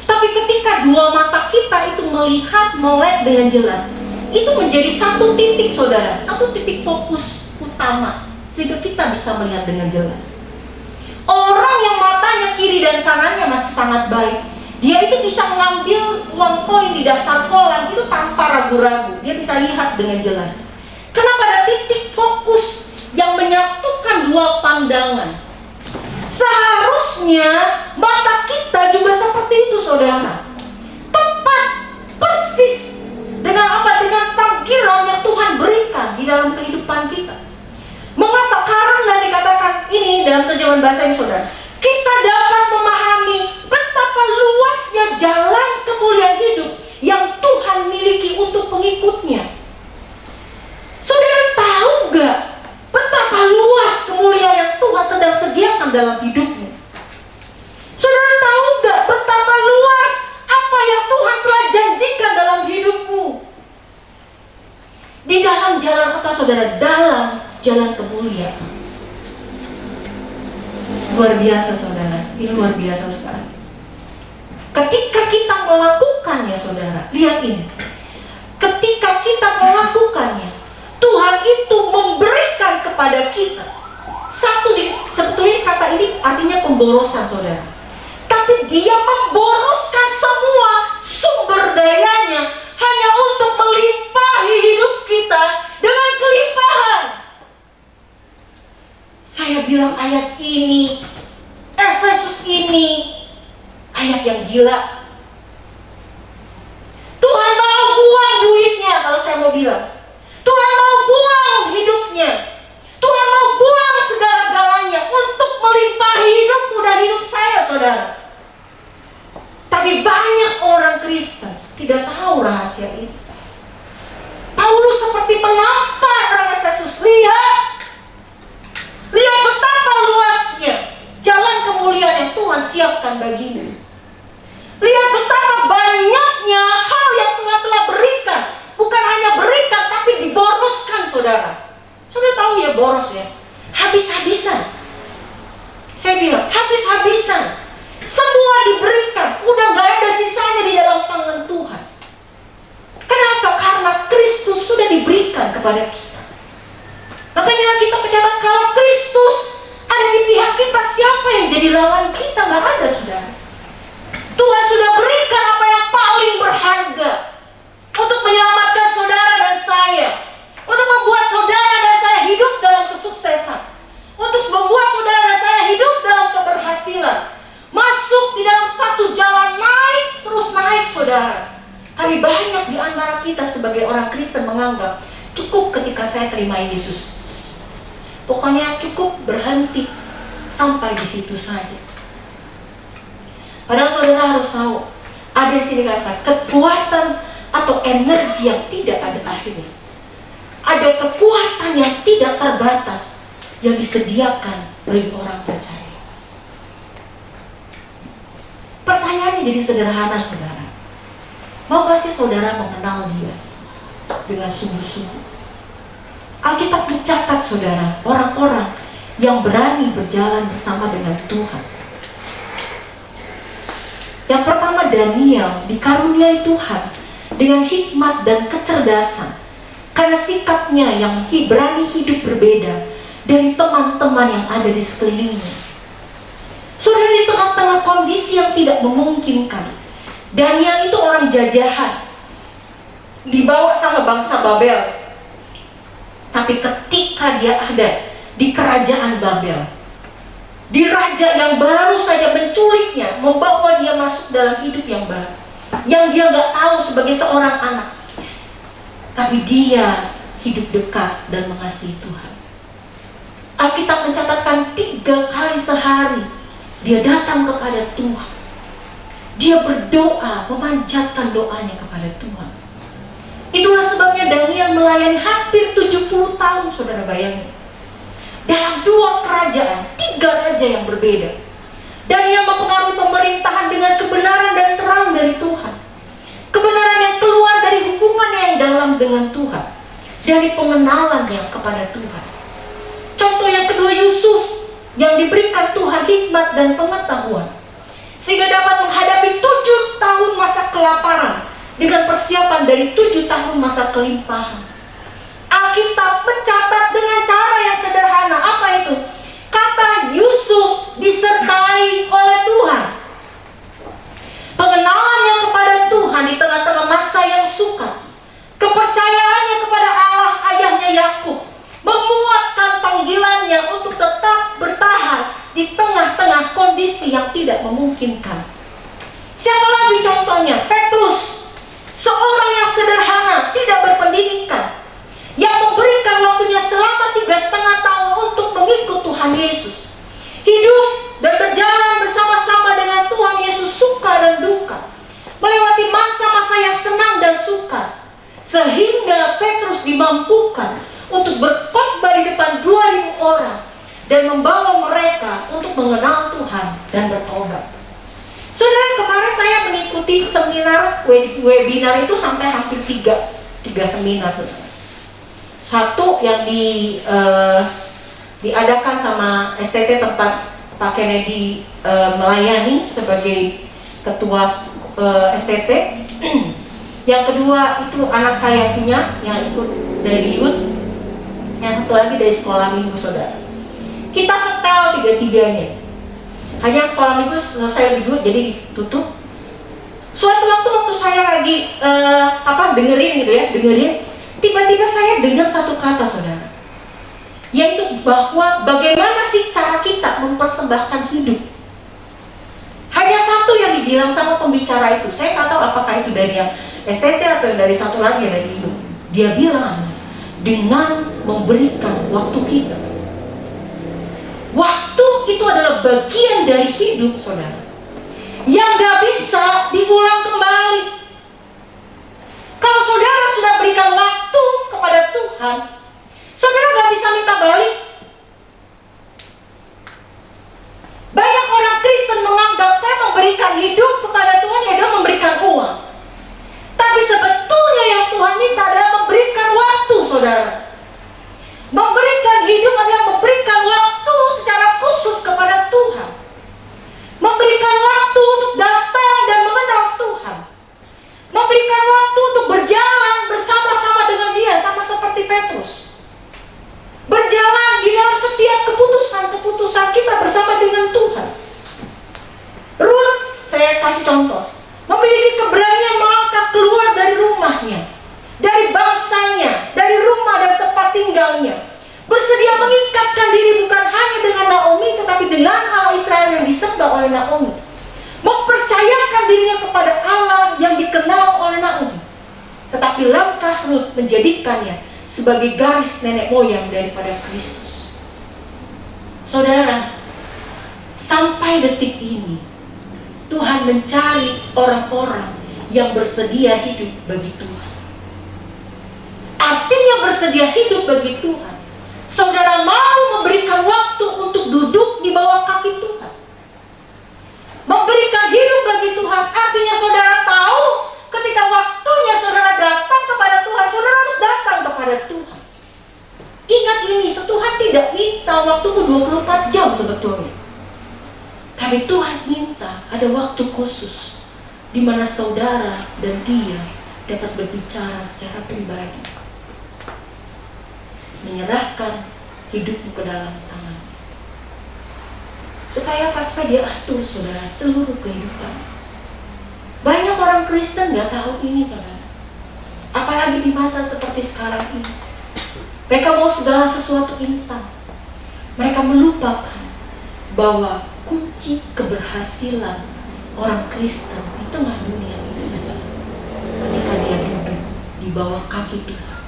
Tapi ketika dua mata kita itu melihat, melek dengan jelas, itu menjadi satu titik, saudara, satu titik fokus utama, sehingga kita bisa melihat dengan jelas. Orang yang matanya kiri dan kanannya masih sangat baik, dia itu bisa mengambil uang koin di dasar kolam itu tanpa ragu-ragu. Dia bisa lihat dengan jelas. Karena pada titik fokus yang menyatukan dua pandangan. Seharusnya mata kita juga seperti itu, saudara. Tepat, persis dengan apa? Dengan panggilan yang Tuhan berikan di dalam kehidupan kita. Mengapa? Karena dikatakan ini dalam terjemahan bahasa yang saudara, kita dapat memahami betapa luasnya jalan kemuliaan hidup yang Tuhan miliki untuk pengikutnya. Saudara tahu gak betapa luas kemuliaan yang Tuhan sedang sediakan dalam hidupmu? Saudara tahu gak betapa luas apa yang Tuhan telah janjikan dalam hidupmu? Di dalam jalan apa, saudara? Dalam jalan kemuliaan. Luar biasa, saudara. Ini luar biasa sekali. Ketika kita melakukannya, saudara, lihat ini. Ketika kita melakukannya, Tuhan Tuhan itu memberikan kepada kita. Sebetulnya kata ini artinya pemborosan, saudara. Tapi dia memboroskan semua sumber dayanya hanya untuk melimpahi hidup kita dengan kelimpahan. Saya bilang ayat ini, Efesus ini, ayat yang gila. Tuhan mau buang duitnya, kalau saya mau bilang. Tuhan mau buang hidupnya. Tuhan mau buang segala-galanya untuk melimpahi hidupmu dan hidup saya, saudara. Tapi banyak orang Kristen tidak tahu rahasia ini. Paulus seperti penampar orang Efesus. Lihat betapa luasnya jalan kemuliaan yang Tuhan siapkan bagimu. Lihat betapa banyaknya hal yang Tuhan telah berikan. Bukan hanya berikan, tapi diboroskan, saudara. Saudara tahu ya boros ya? Habis-habisan. Saya bilang, habis-habisan. Semua diberikan, udah gak ada sisanya di dalam tangan Tuhan. Kenapa? Karena Kristus sudah diberikan kepada kita. Makanya kita mencatat kalau Kristus ada di pihak kita, siapa yang jadi lawan kita? Gak ada, saudara. Tuhan sudah berikan apa yang paling berharga untuk menyelamatkan saudara dan saya, untuk membuat saudara dan saya hidup dalam kesuksesan, untuk membuat saudara dan saya hidup dalam keberhasilan, masuk di dalam satu jalan naik terus naik, saudara. Tapi banyak di antara kita sebagai orang Kristen menganggap cukup ketika saya terima Yesus. Pokoknya cukup berhenti sampai di situ saja. Padahal saudara harus tahu, ada di sini kata kekuatan atau energi yang tidak ada akhirnya. Ada kekuatan yang tidak terbatas yang disediakan bagi orang percaya. Pertanyaannya jadi sederhana, saudara. Mau gak sih saudara mengenal dia dengan sungguh-sungguh? Alkitab mencatat, saudara, orang-orang yang berani berjalan bersama dengan Tuhan. Yang pertama, Daniel dikaruniai Tuhan dengan hikmat dan kecerdasan karena sikapnya yang berani hidup berbeda dari teman-teman yang ada di sekelilingnya. Saudara, di tengah-tengah kondisi yang tidak memungkinkan, Daniel itu orang jajahan, dibawa sama bangsa Babel. Tapi ketika dia ada di kerajaan Babel, di raja yang baru saja menculiknya, membawa dia masuk dalam hidup yang baru, yang dia gak tahu sebagai seorang anak, tapi dia hidup dekat dan mengasihi Tuhan. Alkitab mencatatkan 3 kali sehari dia datang kepada Tuhan. Dia berdoa, memanjatkan doanya kepada Tuhan. Itulah sebabnya Daniel melayani hampir 70 tahun, saudara bayangin. Dalam 2 kerajaan, 3 raja yang berbeda. Daniel mempengaruhi pemerintahan dengan kebenaran dan terang dari Tuhan. Kebenaran yang keluar dari hubungan yang dalam dengan Tuhan, dari pengenalannya kepada Tuhan. Contoh yang kedua, Yusuf yang diberikan Tuhan hikmat dan pengetahuan, sehingga dapat menghadapi 7 tahun masa kelaparan dengan persiapan dari 7 tahun masa kelimpahan. Alkitab mencatat dengan cara yang sederhana. Apa itu? Kata Yusuf disertai oleh Tuhan. Pengenalannya kepada Tuhan di tengah-tengah masa yang sukar, kepercayaannya kepada Allah ayahnya Yakub, memuatkan panggilannya untuk tetap bertahan di tengah-tengah kondisi yang tidak memungkinkan. Siapa lagi contohnya? Petrus, seorang yang sederhana, tidak berpendidikan, yang memberikan waktunya selama 3,5 tahun untuk mengikut Tuhan Yesus, hidup dan berjalan bersama-sama dengan Tuhan Yesus, suka dan duka, melewati masa-masa yang senang dan sukar, sehingga Petrus dimampukan untuk berkhotbah di depan 2.000 orang dan membawa mereka untuk mengenal Tuhan dan bertobat. Saudara, kemarin saya mengikuti seminar webinar itu sampai hampir 3 seminar. Satu yang diadakan sama STT tempat Pak Kennedy melayani sebagai ketua STT. Yang kedua itu anak saya punya yang ikut dari youth. yang satu lagi dari sekolah minggu saudara. Kita setel tiga-tiganya. Hanya sekolah minggu selesai lebih dulu, jadi ditutup. Suatu waktu saya lagi dengerin gitu ya, tiba-tiba saya dengar satu kata saudara, yaitu bahwa bagaimana sih cara kita mempersembahkan hidup. Hanya satu yang dibilang sama pembicara itu, saya nggak tahu apakah itu dari yang STT atau dari satu lagi yang dari hidup. Dia bilang, dengan memberikan waktu kita. Waktu itu adalah bagian dari hidup saudara, yang gak bisa diulang kembali. Kalau saudara sudah berikan waktu kepada Tuhan, saudara gak bisa minta balik. Banyak orang Kristen menganggap saya memberikan hidup kepada Tuhan ya dia memberikan uang. Tapi sebetulnya yang Tuhan minta adalah memberikan waktu saudara. Memberikan hidup adalah memberikan waktu secara khusus kepada Tuhan. Memberikan waktu untuk datang dan mengenal Tuhan. Memberikan waktu untuk berjalan bersama-sama dengan Dia, sama seperti Petrus. Berjalan di dalam setiap keputusan-keputusan kita bersama dengan Tuhan. Ruth, saya kasih contoh, memiliki keberanian melangkah keluar dari rumahnya, dari bangsanya, dari rumah dan tempat tinggalnya. Bersedia mengikatkan diri bukan hanya dengan Naomi, tetapi dengan Allah Israel yang disembah oleh Naomi. Mempercayakan dirinya kepada Allah yang dikenal oleh Naomi. Tetapi langkah Ruth menjadikannya sebagai garis nenek moyang daripada Kristus. Saudara, sampai detik ini Tuhan mencari orang-orang yang bersedia hidup bagi Tuhan. Artinya bersedia hidup bagi Tuhan, saudara mau memberikan waktu untuk duduk di bawah kaki Tuhan. Memberikan hidup bagi Tuhan artinya saudara tahu ketika waktunya saudara datang kepada Tuhan, saudara harus datang kepada Tuhan. Ingat ini, Tuhan tidak minta waktumu 24 jam sebetulnya. Tapi Tuhan minta ada waktu khusus di mana saudara dan Dia dapat berbicara secara pribadi. Menyerahkan hidupmu ke dalam tangan. Supaya apa? Supaya Dia atur saudara seluruh kehidupan. Banyak orang Kristen gak tahu ini saudara. Apalagi di masa seperti sekarang ini. Mereka mau segala sesuatu instan. Mereka melupakan bahwa kunci keberhasilan orang Kristen di tengah dunia ini adalah ketika dia duduk di bawah kaki Tuhan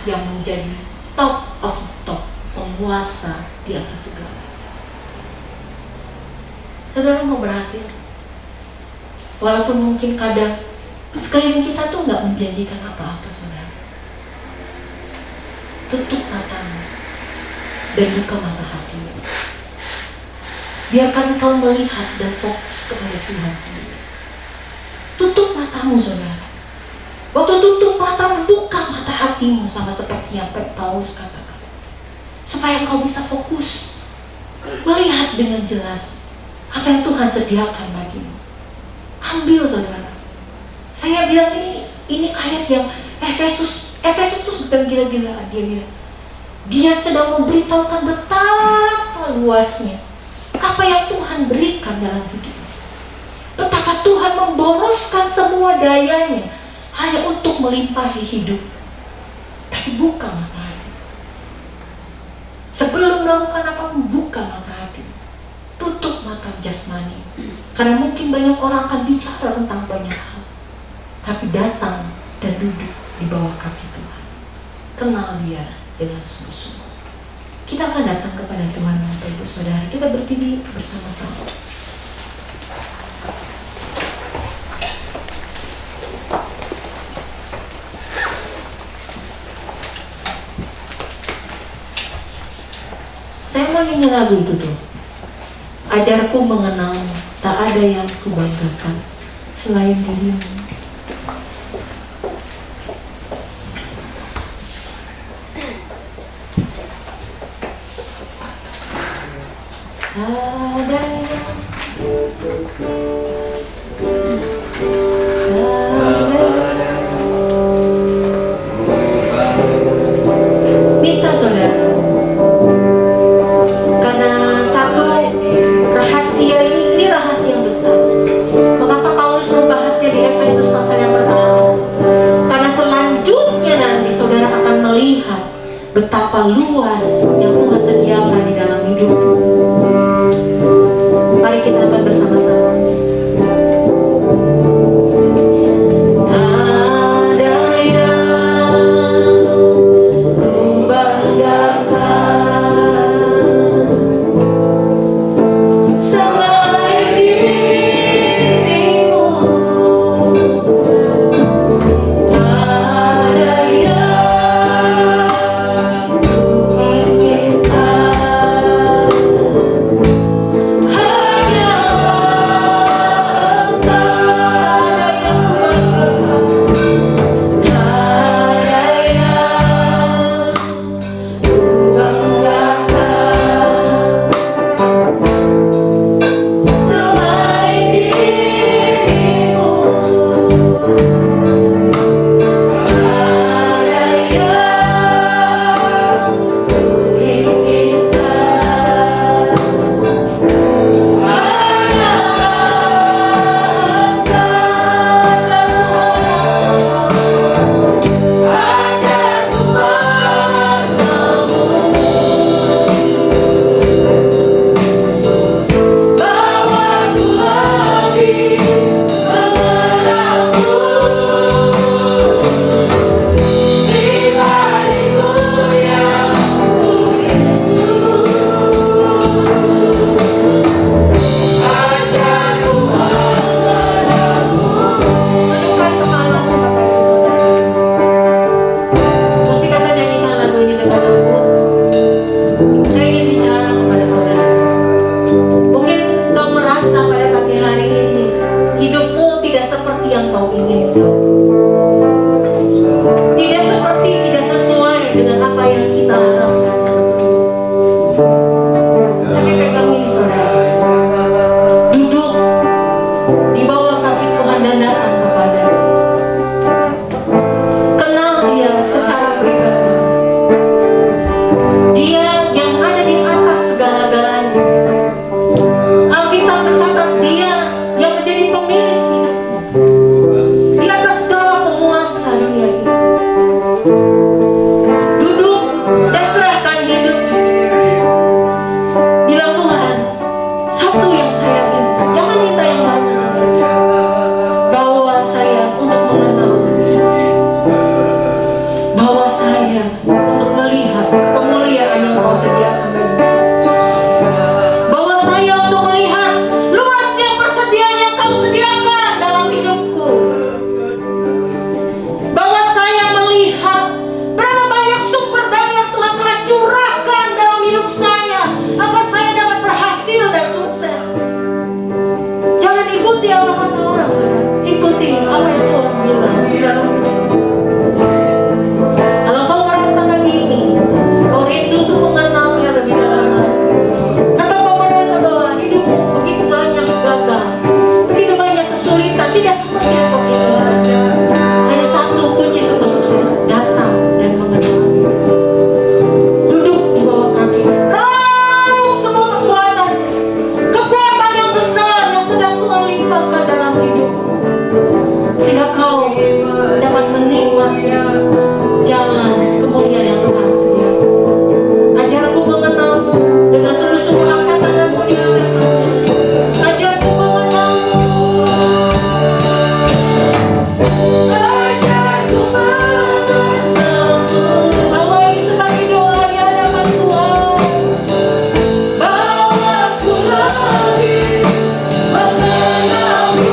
yang menjadi top of the top, penguasa di atas segala. Saudara mau berhasil? Walaupun mungkin kadang sekeliling kita tuh nggak menjanjikan apa-apa, saudara. Tutup matamu dan buka mata hatimu. Biarkan kau melihat dan fokus kepada Tuhan sendiri. Tutup matamu, saudara. Waktu tutup matamu, buka mata hatimu, sama seperti yang Paulus katakan, supaya kau bisa fokus melihat dengan jelas apa yang Tuhan sediakan bagimu. Ambil, saudara. Saya bilang ini ayat yang Efesus itu bukan gila-gilaan. Dia bilang dia sedang memberitahukan betapa luasnya apa yang Tuhan berikan dalam hidup. Betapa Tuhan memboroskan semua dayanya hanya untuk melimpahi hidup. Tapi buka mata hati. Sebelum melakukan apa, buka mata hati. Tutup mata jasmani. Karena mungkin banyak orang akan bicara tentang banyak hal, tapi datang dan duduk di bawah kaki Tuhan. Kenal Dia dengan sungguh-sungguh. Kita akan datang kepada Tuhan, Bapak Ibu Saudara. Kita berdiri bersama-sama. Saya mau nyanyi lagu itu tuh. Ajarku mengenalmu, tak ada yang kubanggakan selain dirimu. Minta saudara inginkan. Tidak seperti, tidak sesuai dengan apa yang kita harapkan. Tapi pegang ini saudara, duduk di bawah kaki Tuhan dan datang kepada, kenal Dia secara pribadi. Dia yang ada di atas segala-galanya. Alkitab mencatat Dia yang menjadi pemilik hidupmu, di atas segala penguasa dunia ini. Duduk dan serahkan hidupmu. Bilang, Tuhan, satu yang saya minta, jangan minta yang banyak, bawa saya untuk mengenal, bawa saya untuk melihat kemuliaan yang Kau sediakan bagi saya. Bawa saya untuk melihat luasnya persediaan yang Kau sediakan dalam hidupku. Bawa saya melihat berapa banyak sumber daya Tuhan telah curahkan dalam hidup saya agar saya dapat berhasil dan sukses. Jangan ikuti apa kata orang, saudara. Ikuti apa yang Tuhan bilang di dalam hidupmu. Kalau kau merasakan ini, kau rindu untuk mengenalnya lebih dalam lagi. Atau kau merasa bahwa hidupmu begitu banyak gagal, begitu banyak kesulitan, tidak seperti yang kau inginkan. Hanya satu kunci kesuksesan, datang dan mengenal Dia. Duduk di bawah kaki, raup semua kekuatan yang besar yang sedang Tuhan limpahkan dalam hidupmu, sehingga kau dapat menikmati jalan kemuliaan yang Tuhan sediakan. Ajarku mengenalmu dengan sungguh-sungguh, angkat tanganmu di hadapan. Ajarku mengenalmu. Ajarku mengenalmu. Bawa ini sebagai doa di hadapan Tuhan. Bawa aku lagi mengenalmu.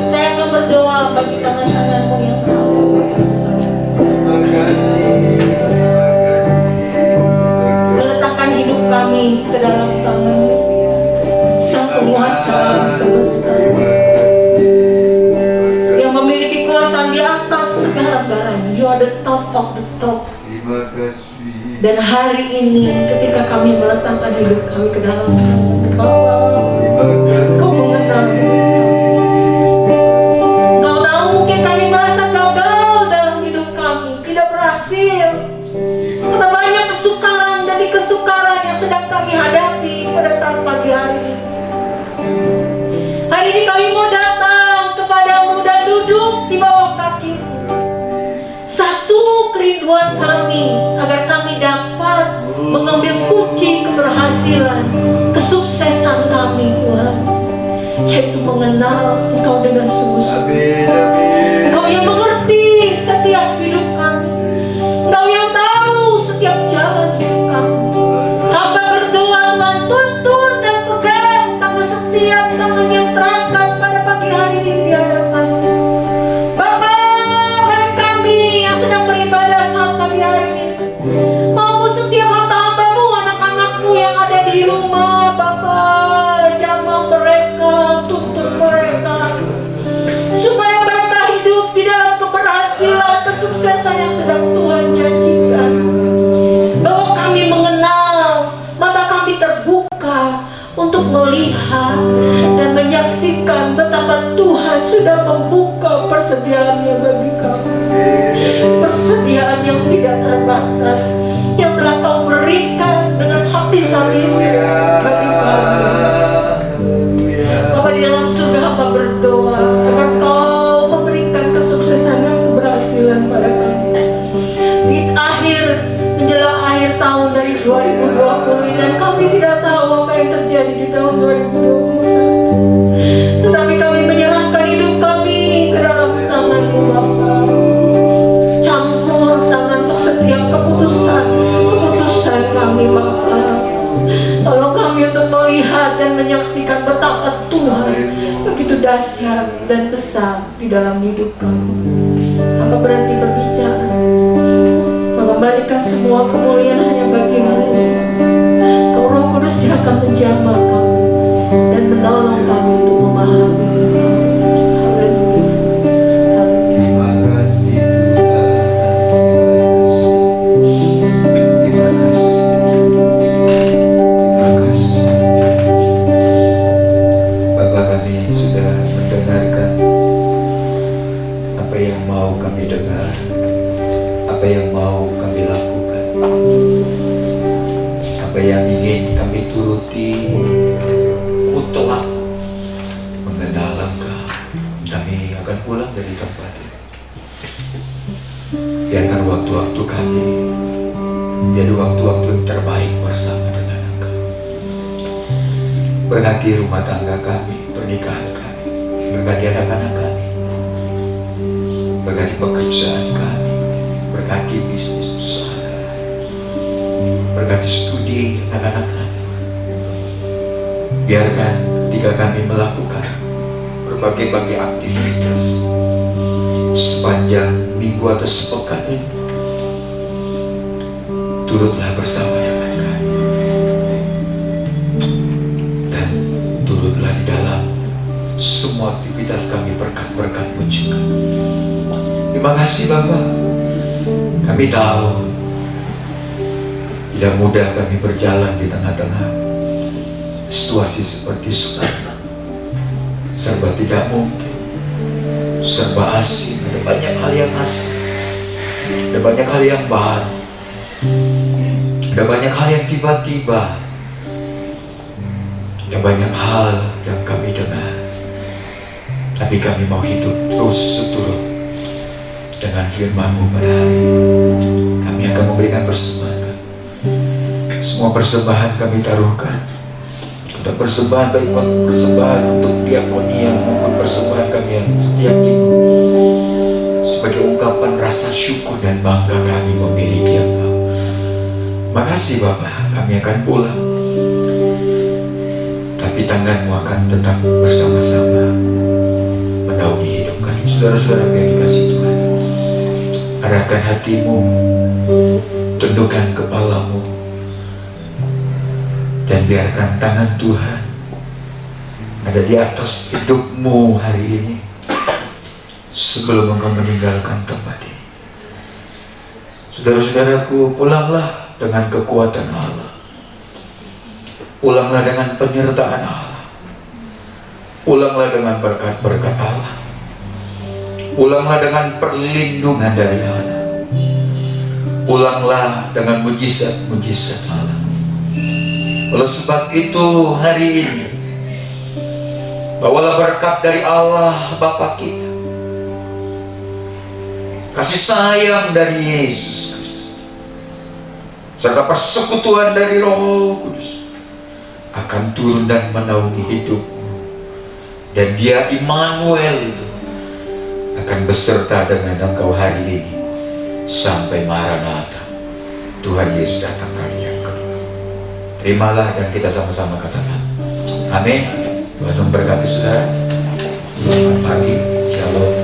Saya akan berdoa bagi tangan-tanganmu yang meletakkan hidup kami ke dalam tangan-Mu, Sang Penguasa alam semesta, yang memiliki kuasa di atas segala-galanya. You are the top of the top. Terima kasih. Dan hari ini ketika kami meletakkan hidup kami ke dalam tangan-Mu, Bapa, Kau mengenal. Kau tahu mungkin kami merasa gagal dalam hidup kami, tidak berhasil. Ada banyak kesukaran demi kesukaran yang sedang kami hadapi pada saat pagi hari ini. Hari ini kami mau datang kepadamu dan duduk di bawah kaki-Mu. Satu kerinduan kami agar kami dapat mengambil kunci keberhasilan, kesuksesan kami, Tuhan, yaitu mengenal Engkau dengan sungguh-sungguh. Engkau yang mengerti setiap hidup kami, Engkau yang tahu setiap jalan hidup kami. Hamba berdoa, tuntun dan pegang tangan setiap tangan yang terangkat pada pagi hari ini di hadapan-Mu. Bapa, baik kami yang sedang beribadah saat pagi hari ini, maupun setiap hamba-Hamba-Mu, anak-anak-Mu yang ada di rumah, Bapa, jamah mereka, tuntun mereka, supaya mereka hidup di dalam keberhasilan, kesuksesan yang sedang Tuhan janjikan. Bahwa kami mengenal, mata kami terbuka untuk melihat dan menyaksikan betapa Tuhan sudah membuka persediaan-Nya bagi kami. Persediaan yang tidak terbatas, yang telah Kau berikan dengan habis-habisan bagi kami. Bapa di dalam surga, hamba berdoa agar Kau memberikan kesuksesan dan keberhasilan pada kami di menjelang akhir tahun dari 2020 ini, dan kami tidak tahu apa yang terjadi di tahun 2021. Tetapi kami menyerahkan hidup kami ke dalam tangan-Mu Bapa. Campur tangan untuk setiap keputusan kami Bapa. Tolong kami untuk melihat dan menyaksikan betapa Tuhan begitu dahsyat dan besar di dalam hidup kami. Hamba berhenti berbicara, mengembalikan semua kemuliaan hanya bagi-Mu. Kau Roh Kudus yang akan menjamah kami dan menolong kami untuk memahami. Haleluya. Terima kasih Tuhan. Terima kasih. Terima kasih. Bapak, kami sudah mendengarkan apa yang mau kami dengar, apa yang mau kami lakukan, apa yang ingin kami turuti, mutlak mengenal Engkau. Kami akan pulang dari tempat ini. Biarkan waktu-waktu kami jadi waktu-waktu yang terbaik bersama dengan Engkau. Berkati rumah tangga kami, pernikahan kami, berkati anak-anak kami, berkati pekerjaan kami, berkati bisnis usaha kami, berkati studi anak-anak kami. Biarkan ketika kami melakukan berbagai-bagai aktivitas sepanjang minggu atau sepekan ini, turutlah bersama dengan kami dan turutlah di dalam semua aktivitas kami, berkat-berkat-Mu juga. Terima kasih Bapak. Kami tahu tidak mudah kami berjalan di tengah-tengah situasi seperti sekarang. Serba tidak mungkin, serba asing, ada banyak hal yang asing, ada banyak hal yang baru, ada banyak hal yang tiba-tiba, ada banyak hal yang kami dengar. Tapi kami mau hidup terus seturut dengan firman-Mu pada hari ini. Kami akan memberikan persembahan. Semua persembahan kami taruhkan untuk persembahan, baik persembahan untuk diakonia maupun persembahan kami yang setiap minggu, sebagai ungkapan rasa syukur dan bangga kami memiliki Engkau. Makasih Bapak, kami akan pulang, tapi tangan-Mu akan tetap bersama-sama menaungi hidup kami. Saudara-saudara yang dikasih Tuhan, arahkan hatimu, tundukkan kepalamu, dan biarkan tangan Tuhan ada di atas hidupmu hari ini sebelum engkau meninggalkan tempat ini. Saudara-saudaraku, pulanglah dengan kekuatan Allah, pulanglah dengan penyertaan Allah, pulanglah dengan berkat-berkat Allah, pulanglah dengan perlindungan dari Allah, pulanglah dengan mujizat-mujizat Allah. Oleh sebab itu hari ini, bawalah berkat dari Allah Bapa kita, kasih sayang dari Yesus Kristus, serta persekutuan dari Roh Kudus akan turun dan menaungi hidupmu. Dan Dia Immanuel itu akan beserta dengan engkau hari ini sampai Maranatha, Tuhan Yesus datang kali yang kedua. Terimalah dan kita sama-sama katakan amin. Tuhan memberkati saudara. Selamat pagi. Shalom.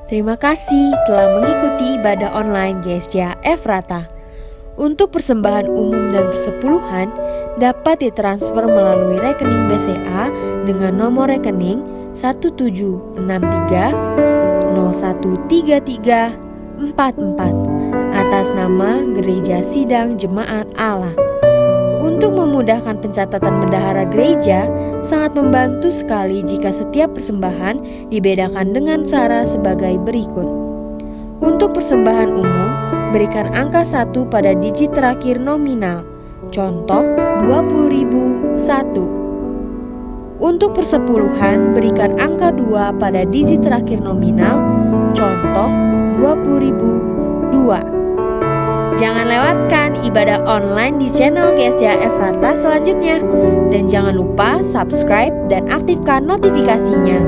Terima kasih telah mengikuti ibadah online GSJ Efrata. Untuk persembahan umum dan persepuluhan dapat ditransfer melalui rekening BCA dengan nomor rekening 1763 013344 atas nama Gereja Sidang Jemaat Allah. Untuk memudahkan pencatatan bendahara gereja, sangat membantu sekali jika setiap persembahan dibedakan dengan cara sebagai berikut. Untuk persembahan umum, berikan angka 1 pada digit terakhir nominal. Contoh 20.000 1. Untuk persepuluhan, berikan angka 2 pada digit terakhir nominal. Contoh 20.000 2. Jangan lewatkan ibadah online di channel GSCA Efrata selanjutnya. Dan jangan lupa subscribe dan aktifkan notifikasinya.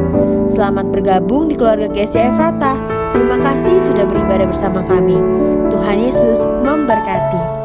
Selamat bergabung di keluarga GSCA Efrata. Terima kasih sudah beribadah bersama kami. Tuhan Yesus memberkati.